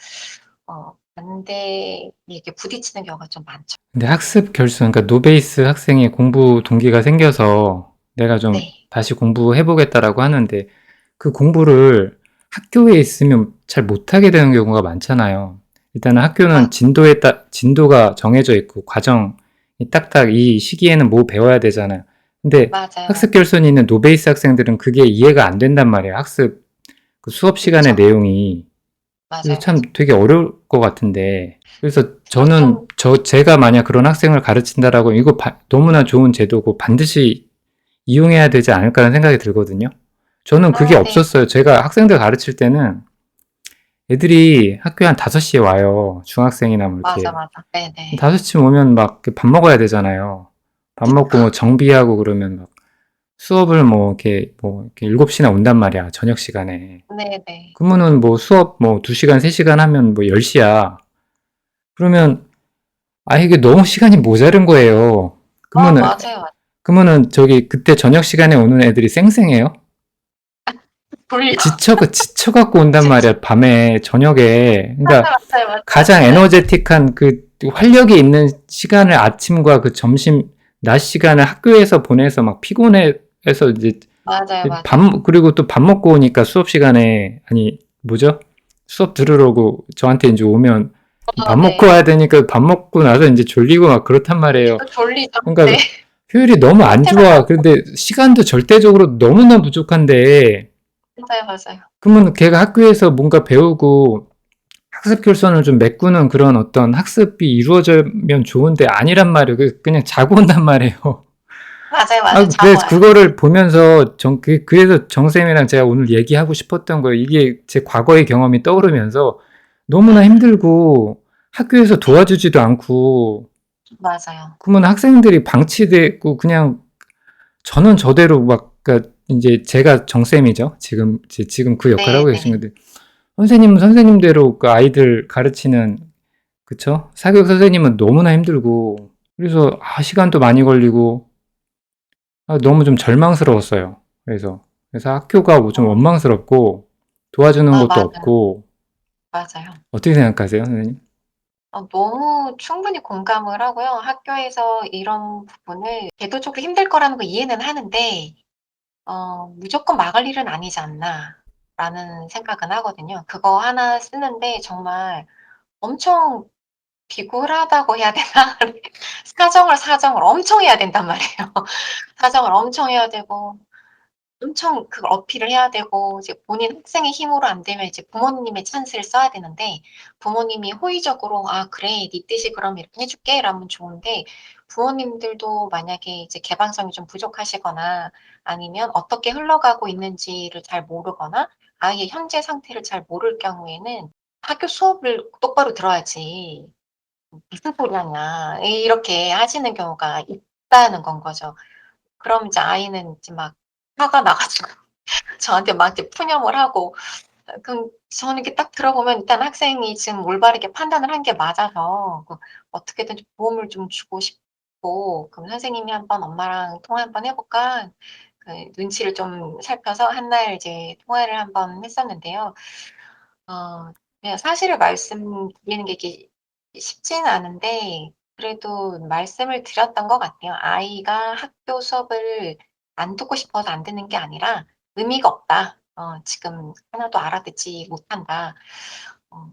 반대에 이렇게 부딪히는 경우가 좀 많죠. 근데 학습 결손, 그러니까 노베이스 학생이 공부 동기가 생겨서 내가 좀 네. 다시 공부해 보겠다라고 하는데 그 공부를 학교에 있으면 잘 못하게 되는 경우가 많잖아요. 일단은 학교는 마 진도가 정해져 있고 과정이 딱딱 이 시기에는 뭐 배워야 되잖아요. 근데 맞아요, 학습 맞아요. 결손이 있는 노베이스 학생들은 그게 이해가 안 된단 말이에요. 학습 그 수업 시간의 그쵸. 내용이. 그래서 맞아요, 참 맞아요. 되게 어려울 것 같은데 그래서 저는 좀 제가 만약 그런 학생을 가르친다라고 이거 너무나 좋은 제도고 반드시 이용해야 되지 않을까라는 생각이 들거든요. 저는 그게 네. 없었어요. 제가 학생들 가르칠 때는 애들이 학교에 한 5시에 와요. 중학생이나 뭐 맞아, 이렇게. 맞아. 네네. 5시 오면 막 밥 먹어야 되잖아요. 밥 먹고 뭐 정비하고 그러면 막 수업을 뭐 이렇게 7시나 온단 말이야. 저녁 시간에. 네네. 그러면은 뭐 수업 뭐 2시간, 3시간 하면 뭐 10시야. 그러면 이게 너무 시간이 모자른 거예요. 맞아요. 그러면은 저기 그때 저녁 시간에 오는 애들이 쌩쌩해요? 졸려. 지쳐갖고 온단 진짜. 말이야, 밤에, 저녁에. 그러니까 맞아요, 맞아요, 맞아요. 가장 네. 에너제틱한 그 활력이 있는 시간을 아침과 그 점심, 낮 시간을 학교에서 보내서 막 피곤해서 이제 맞아요, 맞아요. 그리고 또 밥 먹고 오니까 수업 시간에, 아니, 뭐죠? 수업 들으러고 저한테 이제 오면 밥 먹고 네. 와야 되니까 밥 먹고 나서 이제 졸리고 막 그렇단 말이에요. 또 졸리죠. 네. 그러니까 효율이 너무 안 상태가 좋아. 너무 그런데 시간도 절대적으로 너무나 부족한데, 맞아요, 맞아요. 그러면 걔가 학교에서 뭔가 배우고 학습 결손을 좀 메꾸는 그런 어떤 학습이 이루어지면 좋은데 아니란 말이에요. 그냥 자고 온단 말이에요. 맞아요, 맞아요. 자고 그래서 와요. 그거를 보면서 그래서 정쌤이랑 제가 오늘 얘기하고 싶었던 거예요. 이게 제 과거의 경험이 떠오르면서 너무나 힘들고 학교에서 네. 도와주지도 않고 맞아요. 그러면 학생들이 방치되고 그냥 저는 저대로 막, 그러니까 이제 제가 정쌤이죠. 지금 그 역할을 하고 계신 네네. 건데, 선생님은 선생님대로 그 아이들 가르치는, 그쵸? 사교육 선생님은 너무나 힘들고, 그래서, 시간도 많이 걸리고, 너무 좀 절망스러웠어요. 그래서 학교가 뭐좀 어. 원망스럽고, 도와주는 것도 맞아요. 없고, 맞아요. 어떻게 생각하세요, 선생님? 너무 충분히 공감을 하고요. 학교에서 이런 부분을 제도적으로 힘들 거라는 거 이해는 하는데 '무조건 막을 일은 아니지 않나.'라는 생각은 하거든요. 그거 하나 쓰는데 정말 엄청 비굴하다고 해야 되나? 사정을 엄청 해야 된단 말이에요. 사정을 엄청 해야 되고 엄청 그걸 어필을 해야 되고 이제 본인 학생의 힘으로 안 되면 이제 부모님의 찬스를 써야 되는데 부모님이 호의적으로 "아 그래. 네 뜻이 그럼 이렇게 해 줄게." 이러면 좋은데 부모님들도 만약에 이제 개방성이 좀 부족하시거나 아니면 어떻게 흘러가고 있는지를 잘 모르거나 아이의 현재 상태를 잘 모를 경우에는 "학교 수업을 똑바로 들어야지. 무슨 소리 하냐." 이렇게 하시는 경우가 있다는 건 거죠. 그럼 이제 아이는 이제 막 화가 나 가지고 저한테 막 이렇게 푸념을 하고 그럼 저는 이렇게 딱 들어보면 일단 학생이 지금 올바르게 판단을 한 게 맞아서 어떻게든 좀 도움을 좀 주고 싶고 "그럼 선생님이 한번 엄마랑 통화 한번 해 볼까?" 눈치를 좀 살펴서 한날 이제 통화를 한번 했었는데요. 그냥 사실을 말씀드리는 게 이게 쉽지는 않은데 그래도 말씀을 드렸던 것 같아요. 아이가 학교 수업을 안 듣고 싶어서 안 듣는 게 아니라 의미가 없다. 지금 하나도 알아듣지 못한다. 어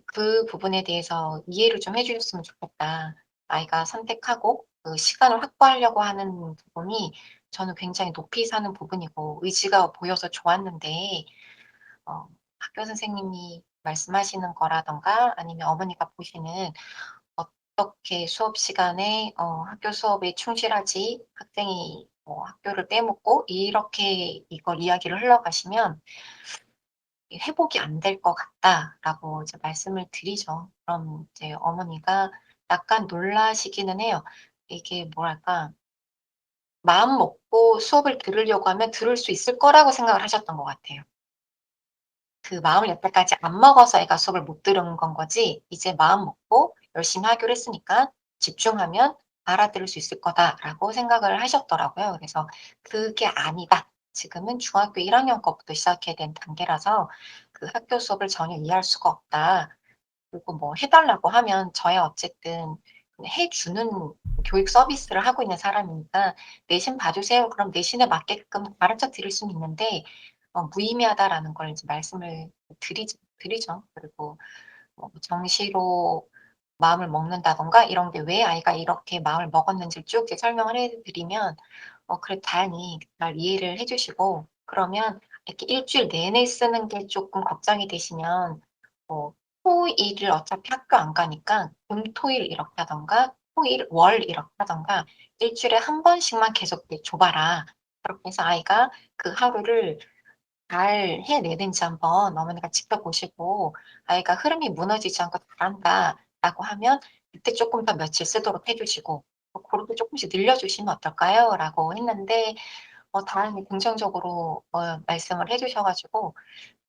그 부분에 대해서 이해를 좀 해 주셨으면 좋겠다. 아이가 선택하고 그 시간을 확보하려고 하는 부분이 저는 굉장히 높이 사는 부분이고 의지가 보여서 좋았는데 어 학교 선생님이 말씀하시는 거라든가 아니면 어머니가 보시는 어떻게 수업 시간에 학교 수업에 충실하지 학생이 학교를 빼먹고 이렇게 이걸 이야기를 흘러가시면 "회복이 안 될 것 같다."라고 이제 말씀을 드리죠. 그럼 이제 어머니가 약간 놀라시기는 해요. 이게 뭐랄까 마음 먹고 수업을 들으려고 하면 들을 수 있을 거라고 생각을 하셨던 것 같아요. 그 마음을 여태까지 안 먹어서 애가 수업을 못 들은 건 거지 이제 마음 먹고 열심히 하기로 했으니까 '집중하면 알아들을 수 있을 거다.'라고 생각을 하셨더라고요. 그래서 "그게 아니다. 지금은 중학교 1 학년 거부터 시작해야 되는 단계라서 그 학교 수업을 전혀 이해할 수가 없다. 그리고 뭐 해 달라고 하면 저야 어쨌든 해 주는 교육 서비스를 하고 있는 사람이니까 "내신 봐 주세요." 그럼 내신에 맞게끔 가르쳐 드릴 수는 있는데 무의미하다라는 걸 이제 말씀을 드리죠. 그리고 정시로 마음을 먹는다든가 이런 게 왜 아이가 이렇게 마음을 먹었는지를 쭉 이렇게 설명을 해 드리면 그래도 다행히 잘 이해를 해 주시고 그러면 이렇게 일 주일 내내 쓰는 게 쪼끔 걱정이 되시면 뭐 토일을 어차피 학교 안 가니까 금, 토일 이렇게 하든가 토일, 월 이렇게 하든가 일 주일에 한 번씩만 계속 이렇게 줘 봐라. 그렇게 해서 아이가 그 하루를 잘 해내는지 한번 어머니가 지켜보시고 아이가 흐름이 무너지지 않고 잘한다라고 하면 그때 쪼끔 더 며칠 쓰도록 해 주시고 고렇게 쪼끔씩 늘려주시면 어떨까요?"라고 했는데 다행히 긍정적으로 말씀을 해 주셔 가지고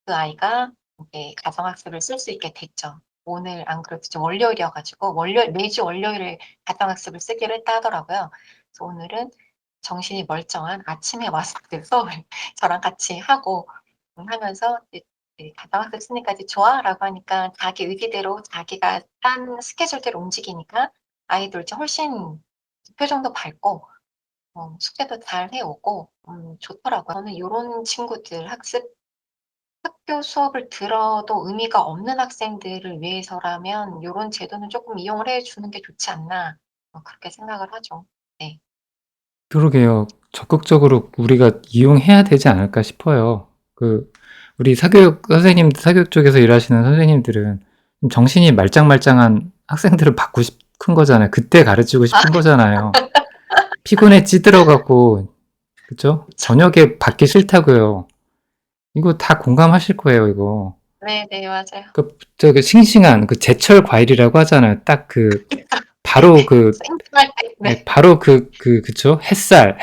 그 아이가 이제 가정학습을 쓸 수 있게 됐죠. 오늘 안 그래도 지금 월요일이어 가지고 월요일 매주 월요일에 가정학습을 쓰기로 했다 하더라고요. 그래서 오늘은 정신이 멀쩡한 아침에 와서 그 수업을 저랑 같이 하고 하면서 이제 "가정학습 쓰니까 이제 좋아?"라고 하니까 자기 의지대로 자기가 짠 스케줄대로 움직이니까 아이도 이제 훨씬 표정도 밝고 숙제도 잘 해 오고 좋더라고요. 저는 요런 친구들 학교 수업을 들어도 의미가 없는 학생들을 위해서라면 요런 제도는 쪼끔 이용을 해 주는 게 좋지 않나 그렇게 생각을 하죠. 네. 그러게요. 적극적으로 우리가 이용해야 되지 않을까 싶어요. 우리 사교육 선생님 사교육 쪽에서 일하시는 선생님들은 좀 정신이 말짱말짱한 학생들을 받고 싶은 거잖아요. 그때 가르치고 싶은 거잖아요. 피곤에 찌들어 갖고 그죠? 그쵸. 저녁에 받기 싫다고요. 이거 다 공감하실 거예요, 이거. 네네. 맞아요. 저기 싱싱한 제철 과일이라고 하잖아요. 딱 바로 생각할 때 예, 네. 바로 그쵸? 햇살이라고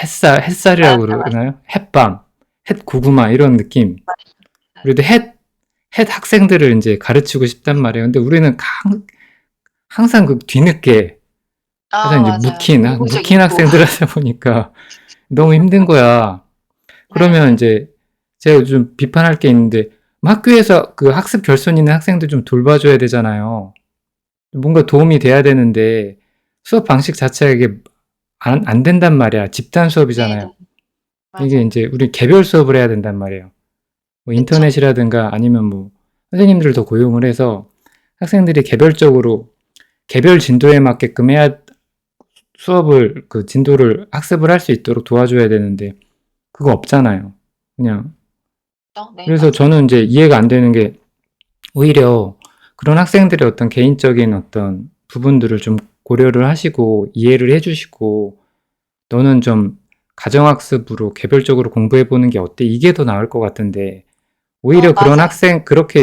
맞아, 맞아. 그러나요? 햇밤, 햇 고구마 이런 느낌. 맞아요. 우리도 햇 학생들을 인제 가르치고 싶단 말이에요. 근데 우리는 항상 뒤늦게 가장 이제 맞아요. 묵힌 이구적이고. 학생들 하다 보니까 너무 힘든 거야. 그러면 네네. 인제 제가 좀 비판할 게 있는데 학교에서 학습 결손 있는 학생들 좀 돌봐줘야 되잖아요. 뭔가 도움이 돼야 되는데 수업 방식 자체가 이게 안 된단 말이야. 집단 수업이잖아요. 네네. 이게 맞아요. 인제 우리 개별 수업을 해야 된단 말이에요. 뭐 그쵸. 인터넷이라든가 아니면 뭐 선생님들을 더 고용을 해서 학생들이 개별적으로 개별 진도에 맞게끔 해야 수업을 진도를 학습을 할 수 있도록 도와줘야 되는데 그거 없잖아요. 그냥 네 그래서 맞아요. 저는 인제 이해가 안 되는 게 오히려 그런 학생들의 어떤 개인적인 어떤 부분들을 좀 고려를 하시고 이해를 해 주시고 "너는 좀 가정학습으로 개별적으로 공부해 보는 게 어때?" 이게 더 나을 것 같은데 오히려 맞아요.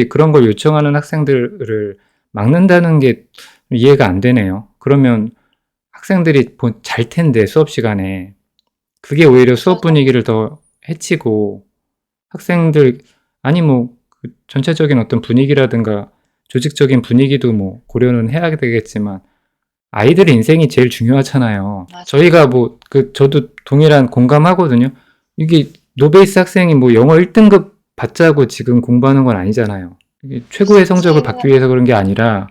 그런 걸 요청하는 학생들을 막는다는 게 이해가 안 되네요. 그러면 학생들이 잘 텐데 수업 시간에. 그게 오히려 수업 맞아요. 분위기를 더 해치고 학생들, 아니 뭐, 그 전체적인 어떤 분위기라든가 조직적인 분위기도 뭐 고려는 해야 되겠지만, 아이들의 인생이 제일 중요하잖아요. 맞아요. 저희가 뭐, 저도 동일한 공감하거든요. 이게 노베이스 학생이 뭐 영어 1등급 받자고 지금 공부하는 건 아니잖아요. 이게 최고의 성적을 제일 받기 위해서 그런 게 아니라,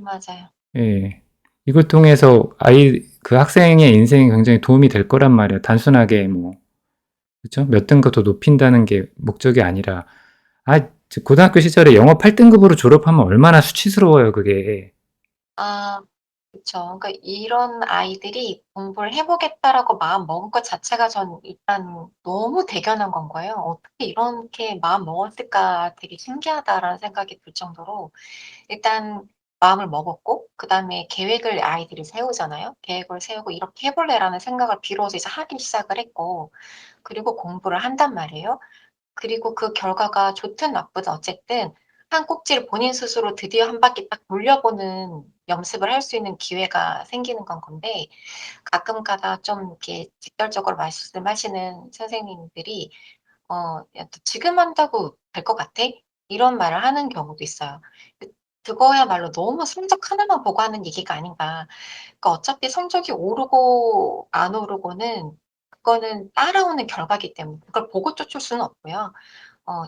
맞아요. 예. 이걸 통해서 그 학생의 인생에 굉장히 도움이 될 거란 말이에요. 단순하게 뭐, 그쵸? 몇 등급 더 높인다는 게 목적이 아니라, 고등학교 시절에 영어 8등급으로 졸업하면 얼마나 수치스러워요, 그게. 아 그쵸. 그러니까 이런 아이들이 '공부를 해 보겠다.'라고 마음 먹은 것 자체가 전 일단 너무 대견한 건 거예요. '어떻게 이렇게 마음 먹었을까. 되게 신기하다.'라는 생각이 들 정도로 일단 마음을 먹었고 그다음에 계획을 아이들이 세우잖아요. 계획을 세우고 '이렇게 해 볼래.'라는 생각을 비로소 이제 하기 시작을 했고 그리고 공부를 한단 말이에요. 그리고 그 결과가 좋든 나쁘든 어쨌든 한 꼭지를 본인 스스로 드디어 한 바퀴 딱 돌려보는 연습을 할 수 있는 기회가 생기는 건 건데 가끔 가다 좀 이렇게 직설적으로 말씀하시는 선생님들이 "야 너 지금 한다고 될 것 같아?" 이런 말을 하는 경우도 있어요. 그 그거야말로 너무 성적 하나만 보고 하는 얘기가 아닌가. 그러니까 어차피 성적이 오르고 안 오르고는 그거는 따라오는 결과기 때문에 그걸 보고 쫓을 수는 없고요.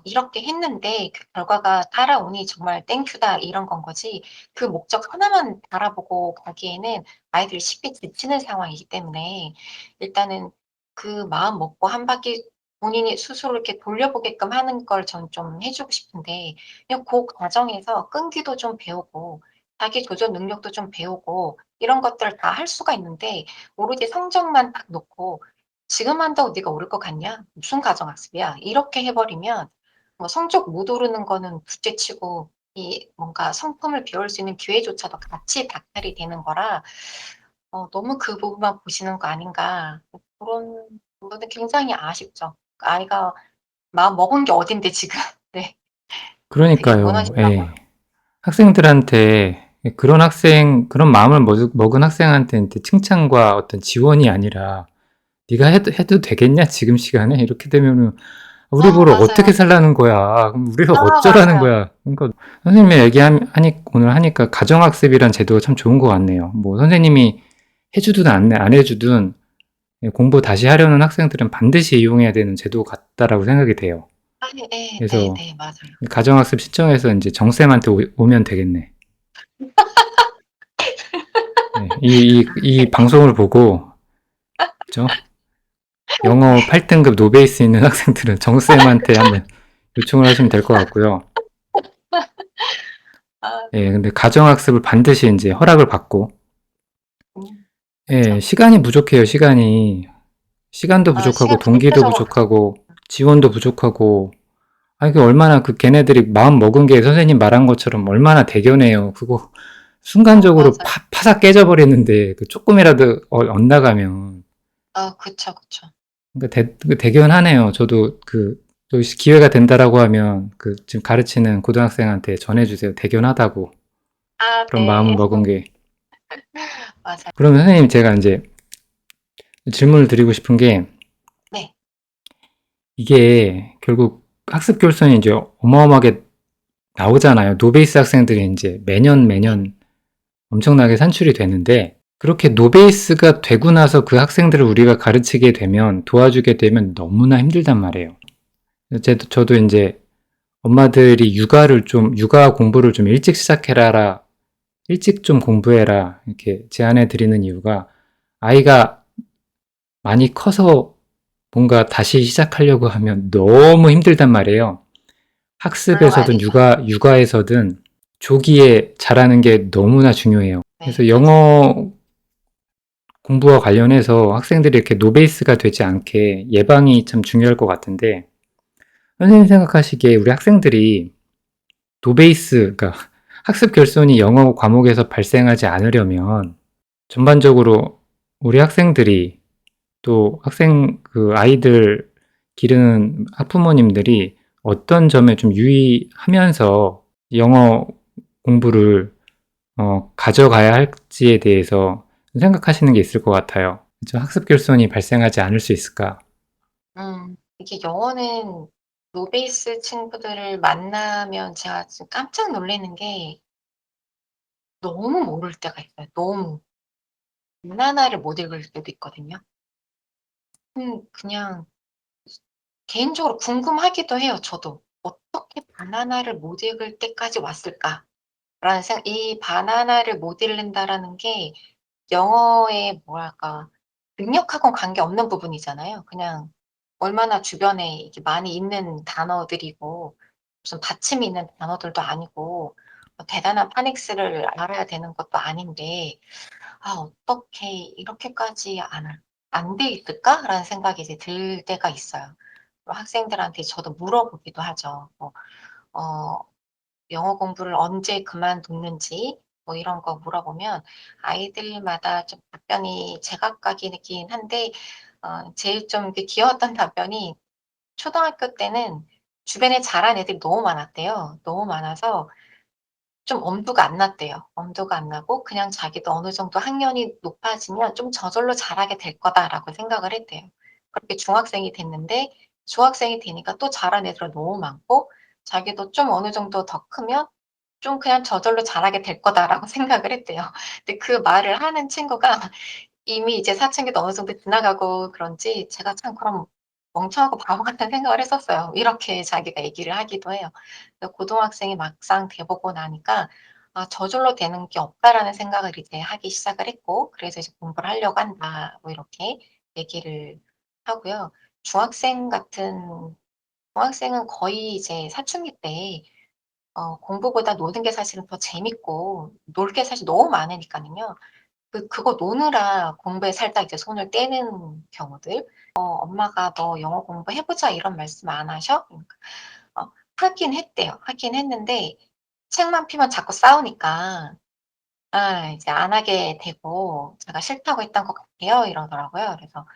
이렇게 했는데 그 결과가 따라오니 정말 땡큐다 이런 건 거지 그 목적 하나만 바라보고 가기에는 아이들이 쉽게 지치는 상황이기 때문에 일단은 그 마음 먹고 한 바퀴 본인이 스스로 이렇게 돌려보게끔 하는 걸 전 좀 해 주고 싶은데 그냥 고 과정에서 끈기도 좀 배우고 자기 조절 능력도 좀 배우고 이런 것들을 다 할 수가 있는데 오로지 성적만 딱 놓고 "지금 한다고 네가 오를 것 같냐? 무슨 가정학습이야." 이렇게 해 버리면 뭐 성적 못 오르는 거는 둘째치고 이 뭔가 성품을 배울 수 있는 기회조차도 같이 닥탈이 되는 거라 '너무 그 부분만 보시는 거 아닌가.' 그런 부분은 굉장히 아쉽죠. 그 아이가 마음 먹은 게 어딘데 지금. 네. 그게 그러니까요. 무너진다고. 예. 학생들한테 그런 마음을 먹은 학생한테 칭찬과 어떤 지원이 아니라 네가 해도 되겠냐 지금 시간에 이렇게 되면은 우리 보러 맞아요. 어떻게 살라는 거야. 그럼 우리를 어쩌라는 맞아요. 거야. 그러니까 선생님이 오늘 하니까 가정학습이란 제도가 참 좋은 것 같네요. 뭐 선생님이 해주든 안 해주든 공부 다시 하려는 학생들은 반드시 이용해야 되는 제도 같다라고 생각이 돼요. 아니 예. 그래서 네네. 맞아요. 가정학습 신청해서 이제 정쌤한테 오면 되겠네. 네, 이 방송을 보고, 그죠? 영어 8등급 노베이스 있는 학생들은 정쌤한테 한번 요청을 하시면 될 것 같고요. 아 예, 근데 가정학습을 반드시 이제 허락을 받고, 예, 그쵸. 시간이 부족해요, 시간이. 시간도 부족하고, 시간 동기도 절대적으로 부족하고, 지원도 부족하고, 그 얼마나 그 걔네들이 마음 먹은 게 선생님 말한 것처럼 얼마나 대견해요. 그거 순간적으로 맞아요. 파삭 깨져버리는데, 그 조금이라도 엇나가면. 그쵸, 그쵸. 그러니까 대견하네요. 저도 또 기회가 된다라고 하면 지금 가르치는 고등학생한테 전해주세요. 대견하다고. 그런 마음을 네. 먹은 게. 맞아요. 그러면 선생님 제가 이제 질문을 드리고 싶은 게 네. 이게 결국 학습 결손이 이제 어마어마하게 나오잖아요. 노베이스 학생들이 이제 네. 매년 엄청나게 산출이 되는데 그렇게 노베이스가 되고 나서 그 학생들을 우리가 가르치게 되면 도와주게 되면 너무나 힘들단 말이에요. 저도 이제 엄마들이 육아 공부를 좀 일찍 시작해라, 일찍 좀 공부해라, 이렇게 제안해 드리는 이유가 아이가 많이 커서 뭔가 다시 시작하려고 하면 너무 힘들단 말이에요. 물러가야 학습에서든 되죠. 육아에서든 조기에 잘하는 게 너무나 중요해요. 네. 그래서 맞아요. 영어 공부와 관련해서 학생들이 이렇게 노베이스가 되지 않게 예방이 참 중요할 것 같은데, 선생님 생각하시기에 우리 학생들이 노베이스, 그러니까 학습 결손이 영어 과목에서 발생하지 않으려면 전반적으로 우리 학생들이 또 아이들 기르는 학부모님들이 어떤 점에 좀 유의하면서 영어 공부를 가져가야 할지에 대해서 생각하시는 게 있을 것 같아요. 그죠? 학습 결손이 발생하지 않을 수 있을까? 이게 영어는 노베이스 친구들을 만나면 제가 지금 깜짝 놀라는 게 너무 모를 때가 있어요. 너무. 바나나를 못 읽을 때도 있거든요. 그냥 개인적으로 궁금하기도 해요 저도. '어떻게 바나나를 못 읽을 때까지 왔을까?'라는 생각, 이 바나나를 못 읽는다라는 게 영어의 뭐랄까 능력하고는 관계없는 부분이잖아요. 그냥 얼마나 주변에 이렇게 많이 있는 단어들이고 무슨 받침이 있는 단어들도 아니고 뭐 대단한 파닉스를 알아야 되는 것도 아닌데 '아 어떻게 이렇게까지 안 돼 있을까?'라는 생각이 이제 들 때가 있어요. 뭐 학생들한테 저도 물어보기도 하죠. 뭐 어 영어 공부를 언제 그만뒀는지 뭐 이런 거 물어보면 아이들마다 좀 답변이 제각각이긴 한데 제일 좀 이렇게 귀여웠던 답변이 초등학교 때는 주변에 잘하는 애들이 너무 많았대요. 너무 많아서 좀 엄두가 안 났대요. 엄두가 안 나고 그냥 자기도 어느 정도 학년이 높아지면 '좀 저절로 잘하게 될 거다.'라고 생각을 했대요. 그렇게 중학생이 됐는데 중학생이 되니까 또 잘하는 애들은 너무 많고 자기도 좀 어느 정도 더 크면 좀 그냥 '저절로 잘하게 될 거다.'라고 생각을 했대요. 근데 그 말을 하는 친구가 이미 이제 사춘기도 어느 정도 지나가고 그런지 제가 참 그럼 멍청하고 바보 같은 생각을 했었어요. 이렇게 자기가 얘기를 하기도 해요. 그 고등학생이 막상 돼 보고 나니까 '아 저절로 되는 게 없다.'라는 생각을 이제 하기 시작을 했고 그래서 이제 "공부를 하려고 한다." 뭐 이렇게 얘기를 하고요. 중학생 같은 중학생은 거의 이제 사춘기 때 공부보다 노는 게 사실은 더 재밌고 놀 게 사실 너무 많으니까는요. 그거 노느라 공부에 살짝 이제 손을 떼는 경우들. 엄마가 "너 영어 공부해 보자." 이런 말씀 안 하셔?" 그러니까 하긴 했대요. 하긴 했는데 책만 피면 자꾸 싸우니까 이제 안 하게 되고 "제가 싫다고 했던 것 같아요." 이러더라고요. 그래서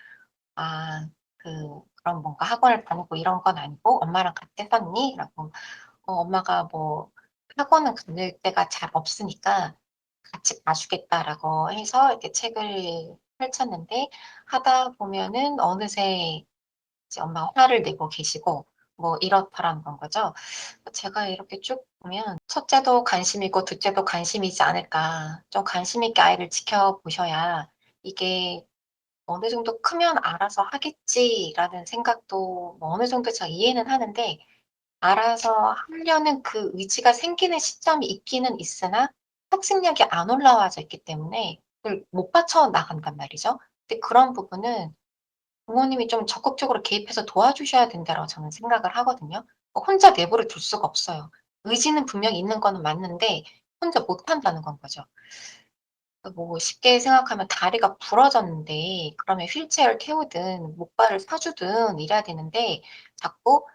"아 그럼 뭔가 학원을 다니고 이런 건 아니고 엄마랑 같이 했었니?" 라고 엄마가 뭐 "학원은 다닐 때가 잘 없으니까 같이 봐 주겠다."라고 해서 이렇게 책을 펼쳤는데 하다 보면은 어느새 이제 엄마가 화를 내고 계시고 뭐 이렇다라는 건 거죠. 제가 이렇게 쭉 보면 '첫째도 관심 있고 둘째도 관심이지 않을까. 좀 관심 있게 아이를 지켜보셔야 이게 어느 정도 크면 알아서 하겠지.'라는 생각도 뭐 어느 정도 제가 이해는 하는데 알아서 하려는 그 의지가 생기는 시점이 있기는 있으나 학습력이 안 올라와져 있기 때문에 그걸 못 받쳐 나간단 말이죠. 근데 그런 부분은 부모님이 좀 적극적으로 개입해서 도와주셔야 된다라고 저는 생각을 하거든요. 혼자 내버려 둘 수가 없어요. 의지는 분명히 있는 거는 맞는데 혼자 못 한다는 건 거죠. 뭐 쉽게 생각하면 다리가 부러졌는데 그러면 휠체어를 태우든 목발을 사 주든 이래야 되는데 자꾸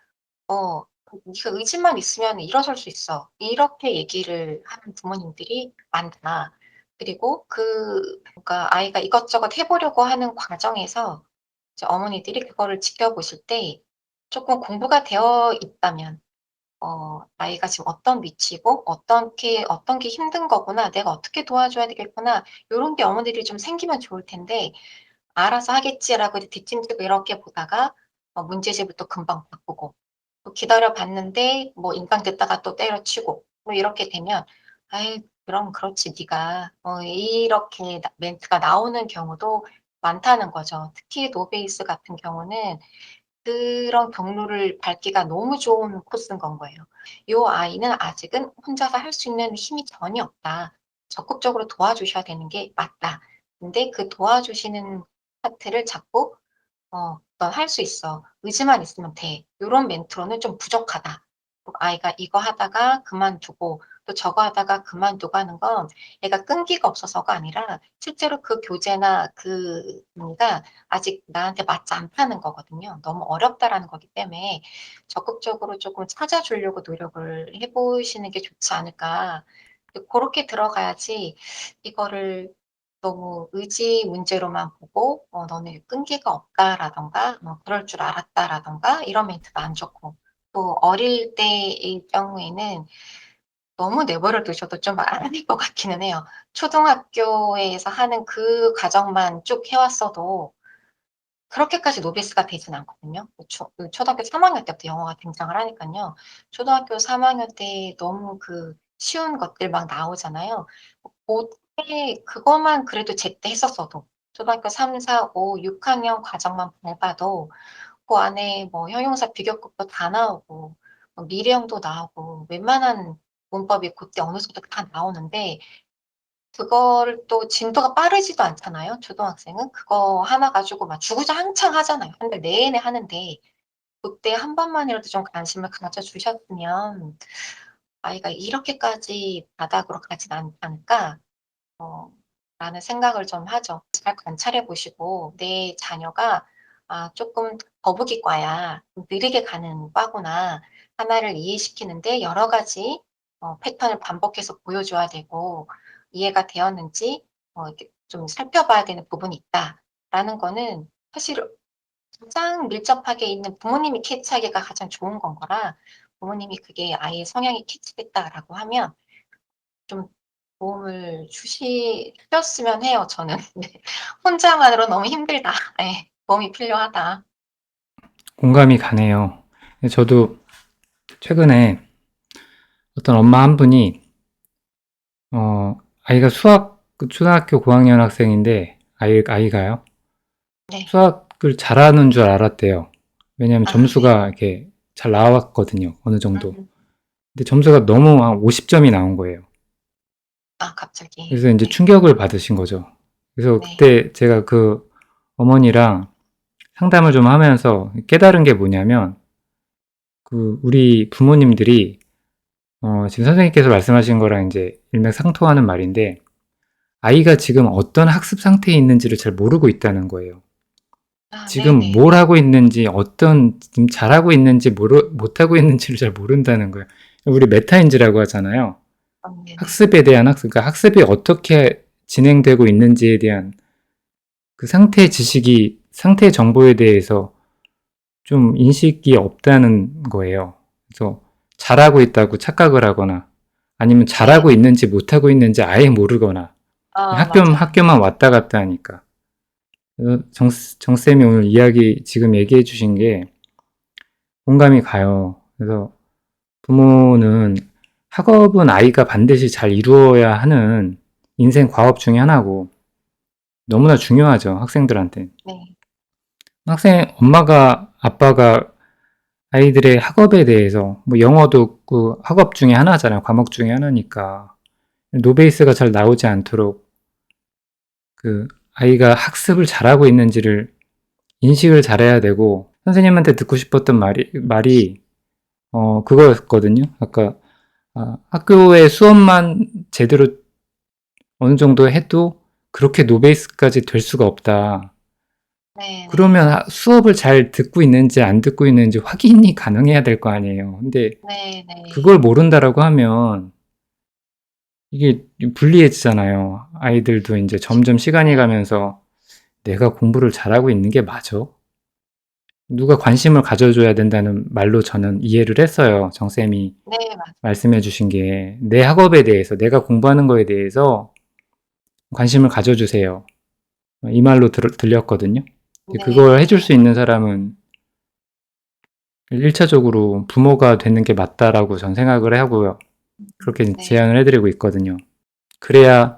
네가 의지만 있으면 일어설 수 있어." 이렇게 얘기를 하는 부모님들이 많다. 그리고 그러니까 아이가 이것저것 해 보려고 하는 과정에서 이제 어머니들이 그거를 지켜보실 때 쪼끔 공부가 되어 있다면 아이가 지금 어떤 위치고 어떤 게 힘든 거구나. '내가 어떻게 도와줘야 되겠구나.' 요런 게 어머니들이 좀 생기면 좋을 텐데 '알아서 하겠지.'라고 이제 뒷짐지고 이렇게 보다가 문제집을 또 금방 바꾸고 또 기다려 봤는데 뭐 인강 듣다가 또 때려치고 뭐 이렇게 되면 "아이 그럼 그렇지 네가." 이렇게 멘트가 나오는 경우도 많다는 거죠. 특히 노베이스 같은 경우는 그런 경로를 밟기가 너무 좋은 코스인 건 거예요. "요 아이는 아직은 혼자서 할 수 있는 힘이 전혀 없다. 적극적으로 도와주셔야 되는 게 맞다. 근데 그 도와주시는 파트를 자꾸 "넌 할 수 있어. 의지만 있으면 돼." 요런 멘트로는 좀 부족하다. 아이가 이거 하다가 그만두고 또 저거 하다가 그만두고 하는 건 애가 끈기가 없어서가 아니라 실제로 그 교재나 그 의미가 아직 나한테 맞지 않다는 거거든요. 너무 어렵다라는 거기 때문에 적극적으로 쪼끔 찾아주려고 노력을 해 보시는 게 좋지 않을까. 고렇게 들어가야지 이거를 너무 의지 문제로만 보고 "너는 끈기가 없다."라든가 뭐 "그럴 줄 알았다."라든가 이런 멘트도 안 좋고 또 어릴 때의 경우에는 너무 내버려 두셔도 좀 아닐 것 같기는 해요. 초등학교에서 하는 그 과정만 쭉 해 왔어도 그렇게까지 노베스가 되진 않거든요. 그 초등학교 3학년 때부터 영어가 등장을 하니깐요. 초등학교 3학년 때 너무 그 쉬운 것들 막 나오잖아요. 고때 그것만 그래도 제때 했었어도 초등학교 3, 4, 5, 6학년 과정만 밟아도 그 안에 뭐 형용사 비교급도 다 나오고 뭐 미래형도 나오고 웬만한 문법이 고때 어느 정도 다 나오는데 그거를 또 진도가 빠르지도 않잖아요, 초등학생은. 그거 하나 가지고 막 주구장창 하잖아요. 1달 내내 하는데 고때 한 번만이라도 좀 관심을 가져 주셨으면 아이가 이렇게까지 바닥으로 가진 않지 않을까 어 라는 생각을 좀 하죠. 잘 관찰해 보시고 내 자녀가 쪼끔 거북이과야. 좀 느리게 가는 과구나. 하나를 이해시키는데 여러 가지 패턴을 반복해서 보여줘야 되고 이해가 되었는지 이렇게 좀 살펴봐야 되는 부분이 있다라는 거는 사실 가장 밀접하게 있는 부모님이 캐치하기가 가장 좋은 건 거라 부모님이 그게 아이의 성향이 캐치됐다라고 하면 좀 도움을 주셨으면 해요, 저는. 네. 혼자만으로 너무 힘들다. 예. 도움이 필요하다. 공감이 가네요. 저도 최근에 어떤 엄마 한 분이 아이가 초등학교 고학년 학생인데 아이가요. 네. 수학을 잘하는 줄 알았대요. 왜냐하면 네. 점수가 이렇게 잘 나왔거든요. 어느 정도. 음. 근데 점수가 너무 한 50점이 나온 거예요. 갑자기. 그래서 이제 네. 충격을 받으신 거죠. 그래서 네. 그때 제가 그 어머니랑 상담을 좀 하면서 깨달은 게 뭐냐면, 우리 부모님들이, 지금 선생님께서 말씀하신 거랑 이제 일맥상통하는 말인데, 아이가 지금 어떤 학습 상태에 있는지를 잘 모르고 있다는 거예요. 지금 뭘 네네네. 하고 있는지, 지금 잘하고 있는지, 못하고 있는지를 잘 모른다는 거예요. 우리 메타인지라고 하잖아요. 네네. 학습에 대한 그러니까 학습이 어떻게 진행되고 있는지에 대한 그 상태 정보에 대해서 좀 인식이 없다는 거예요. 그래서 잘하고 있다고 착각을 하거나 아니면 네. 잘하고 있는지 못하고 있는지 아예 모르거나 맞아요. 학교만 왔다 갔다 하니까. 그래서 정쌤이 오늘 지금 얘기해 주신 게 공감이 가요. 그래서 부모는 학업은 아이가 반드시 잘 이루어야 하는 인생 과업 중에 하나고 너무나 중요하죠, 학생들한테. 네. 아빠가 아이들의 학업에 대해서, 뭐 영어도 그 학업 중에 하나잖아요. 과목 중에 하나니까. 노베이스가 잘 나오지 않도록 그 아이가 학습을 잘하고 있는지를 인식을 잘해야 되고, 선생님한테 듣고 싶었던 말이, 그거였거든요. 아까, 학교의 수업만 제대로 어느 정도 해도 그렇게 노베이스까지 될 수가 없다. 네네. 그러면 수업을 잘 듣고 있는지 안 듣고 있는지 확인이 가능해야 될 거 아니에요. 근데 네네. 그걸 모른다라고 하면 이게 불리해지잖아요. 아이들도 이제 점점 시간이 네. 가면서 내가 공부를 잘하고 있는 게 맞아? 누가 관심을 가져줘야 된다는 말로 저는 이해를 했어요. 정쌤이 네. 맞아요. 말씀해 주신 게 내 학업에 대해서 내가 공부하는 거에 대해서 관심을 가져주세요. 이 말로 들렸거든요. 그걸 해줄 네네. 수 있는 사람은 1차적으로 부모가 되는 게 맞다라고 전 생각을 하고요. 그렇게 네. 제안을 해드리고 있거든요. 그래야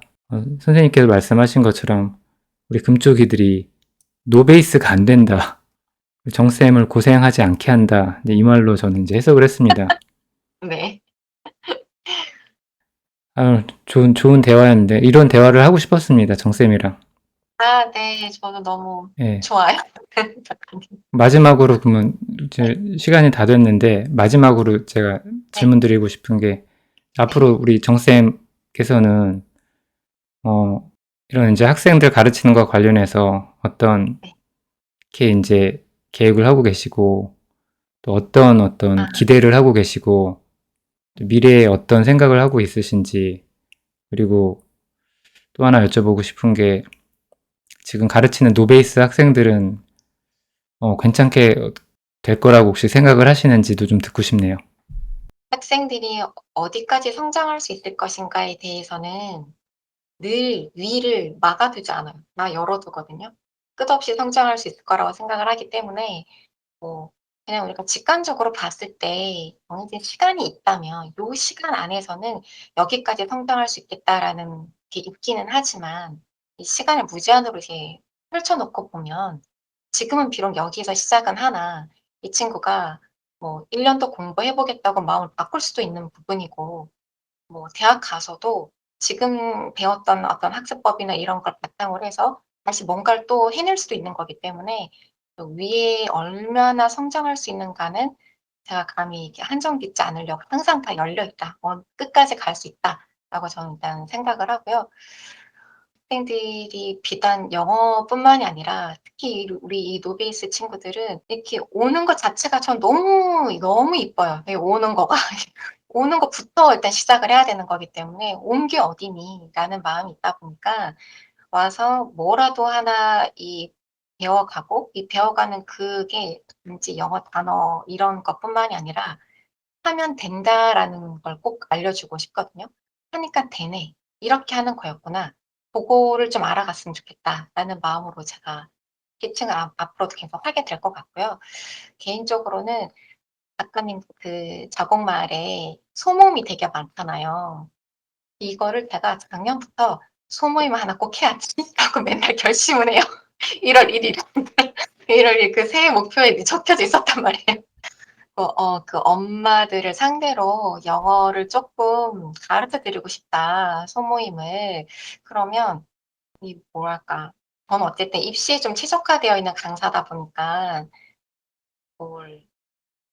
선생님께서 말씀하신 것처럼 우리 금쪽이들이 노베이스가 안 된다. 정쌤을 고생하지 않게 한다. 이 말로 저는 이제 해석을 했습니다. 네. 좋은 대화였는데 이런 대화를 하고 싶었습니다. 정쌤이랑. 네. 저도 너무 예. 좋아요. 마지막으로 그러면 이제 시간이 다 됐는데 마지막으로 제가 네. 질문 드리고 싶은 게 네. 앞으로 우리 정쌤께서는 이런 이제 학생들 가르치는 것과 관련해서 어떤 네. 게 이제 계획을 하고 계시고 또 어떤 아 기대를 하고 계시고 또 미래에 어떤 생각을 하고 있으신지 그리고 또 하나 여쭤보고 싶은 게 지금 가르치는 노베이스 학생들은 괜찮게 될 거라고 혹시 생각을 하시는지도 좀 듣고 싶네요. 학생들이 어디까지 성장할 수 있을 것인가에 대해서는 늘 위를 막아두지 않아요. 다 열어두거든요. 끝없이 성장할 수 있을 거라고 생각을 하기 때문에 뭐 그냥 우리가 직관적으로 봤을 때 정해진 시간이 있다면 요 시간 안에서는 '여기까지 성장할 수 있겠다.'라는 게 있기는 하지만 이 시간을 무제한으로 이제 펼쳐 놓고 보면 지금은 비록 여기서 시작은 하나 이 친구가 뭐 1년 더 공부해 보겠다고 마음을 바꿀 수도 있는 부분이고 뭐 대학 가서도 지금 배웠던 어떤 학습법이나 이런 걸 바탕으로 해서 다시 뭔가를 또 해낼 수도 있는 거기 때문에 그 위에 얼마나 성장할 수 있는가는 제가 감히 이렇게 한정 짓지 않으려고 항상 다 열려 있다. 끝까지 갈 수 있다라고 저는 일단 생각을 하고요. 학생들이 비단 영어뿐만이 아니라 특히 우리 이 노베이스 친구들은 이렇게 오는 것 자체가 전 너무 이뻐요. 이 오는 거가. 오는 것부터 일단 시작을 해야 되는 거기 때문에 '온 게 어디니?'라는 마음이 있다 보니까 와서 뭐라도 하나 이 배워가고 이 배워가는 그게 단지 영어 단어 이런 것뿐만이 아니라 '하면 된다.'라는 걸 꼭 알려주고 싶거든요. '하니까 되네. 이렇게 하는 거였구나. 고거를 좀 알아갔으면 좋겠다.'라는 마음으로 제가 티칭을 앞으로도 계속 하게 될 것 같고요. 개인적으로는 작가님 그 자곡마을에 소모임이 되게 많잖아요. 이거를 제가 작년부터 '소모임 하나 꼭 해야지.' 하고 맨날 결심을 해요. 1월 1 일 1월 1일 그 새해 목표에 적혀져 있었단 말이에요. 그 "엄마들을 상대로 영어를 쪼끔 가르쳐 드리고 싶다, 소모임을." 그러면 이 뭐랄까 저는 어쨌든 입시에 좀 최적화되어 있는 강사다 보니까 뭘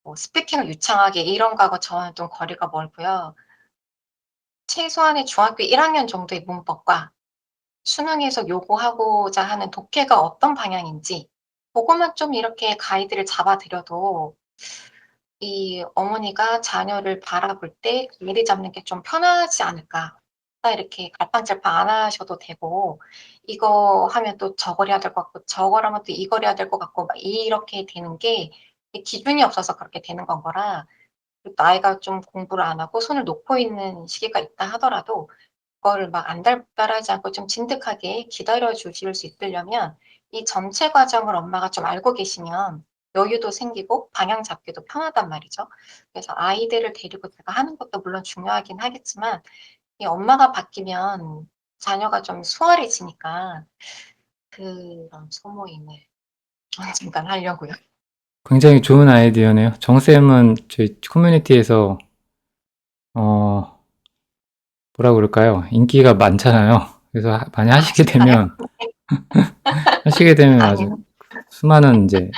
뭐 스피킹을 유창하게 이런 거하고 저는 좀 거리가 멀고요. 최소한의 중학교 1 학년 정도의 문법과 수능에서 요구하고자 하는 독해가 어떤 방향인지 고거만 좀 이렇게 가이드를 잡아 드려도 이 어머니가 자녀를 바라볼 때 길이 잡는 게 좀 편하지 않을까. 딱 이렇게 갈팡질팡 안 하셔도 되고 이거 하면 또 저걸 해야 될 것 같고 저걸 하면 또 이걸 해야 될 것 같고 막 이렇게 되는 게 이 기준이 없어서 그렇게 되는 건 거라 또 아이가 좀 공부를 안 하고 손을 놓고 있는 시기가 있다 하더라도 그거를 막 안달복달하지 않고 좀 진득하게 기다려 주실 수 있으려면 이 전체 과정을 엄마가 좀 알고 계시면 여유도 생기고 방향 잡기도 편하단 말이죠. 그래서 아이들을 데리고 제가 하는 것도 물론 중요하긴 하겠지만 이 엄마가 바뀌면 자녀가 좀 수월해지니까 그런 소모임을 언젠간 하려고요. 굉장히 좋은 아이디어네요. 정쌤은 저희 커뮤니티에서 어, 뭐라 그럴까요? 인기가 많잖아요. 그래서 많이 아 제가요? 하시게 되면 아주 아니요. 수많은 이제,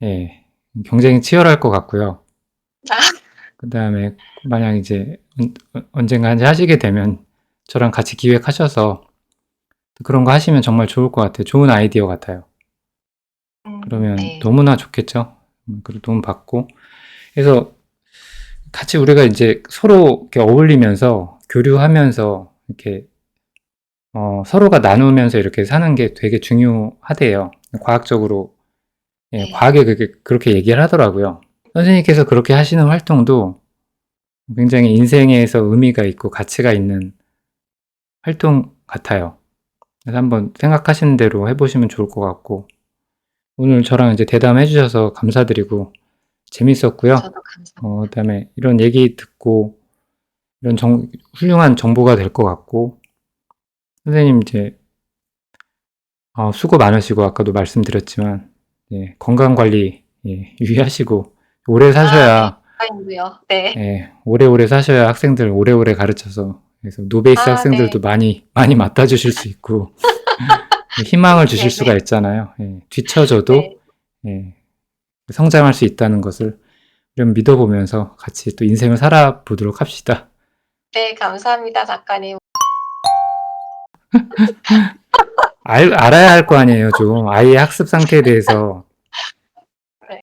예, 경쟁이 치열할 것 같고요. 아 그 다음에 만약 이제 언젠가 이제 하시게 되면 저랑 같이 기획하셔서 그런 거 하시면 정말 좋을 것 같아요. 좋은 아이디어 같아요. 그러면 네. 너무나 좋겠죠? 그리고 도움 받고. 그래서 같이 우리가 이제 서로 이렇게 어울리면서 교류하면서 이렇게 서로가 나누면서 이렇게 사는 게 되게 중요하대요. 과학적으로, 예, 네. 과학에 그렇게 얘기를 하더라고요. 선생님께서 그렇게 하시는 활동도 굉장히 인생에서 의미가 있고 가치가 있는 활동 같아요. 그래서 한번 생각하시는 대로 해보시면 좋을 것 같고, 오늘 저랑 이제 대담해 주셔서 감사드리고, 재밌었고요. 저도 감사합니다. 그다음에 이런 얘기 듣고, 이런 훌륭한 정보가 될 것 같고, 선생님 이제 수고 많으시고, 아까도 말씀드렸지만, 예, 건강 관리, 예, 유의하시고, 오래 아 네. 사셔야, 다행이고요. 네. 예, 오래오래 사셔야 학생들 오래오래 가르쳐서, 그래서 노베이스 아 네. 학생들도 많이 맡아주실 수 있고, 희망을 주실 수가 네네. 있잖아요. 예, 뒤처져도, 네. 예, 성장할 수 있다는 것을 좀 믿어보면서 같이 또 인생을 살아보도록 합시다. 네 감사합니다 작가님. 알아야 할 거 아니에요, 좀. 아이의 학습 상태에 대해서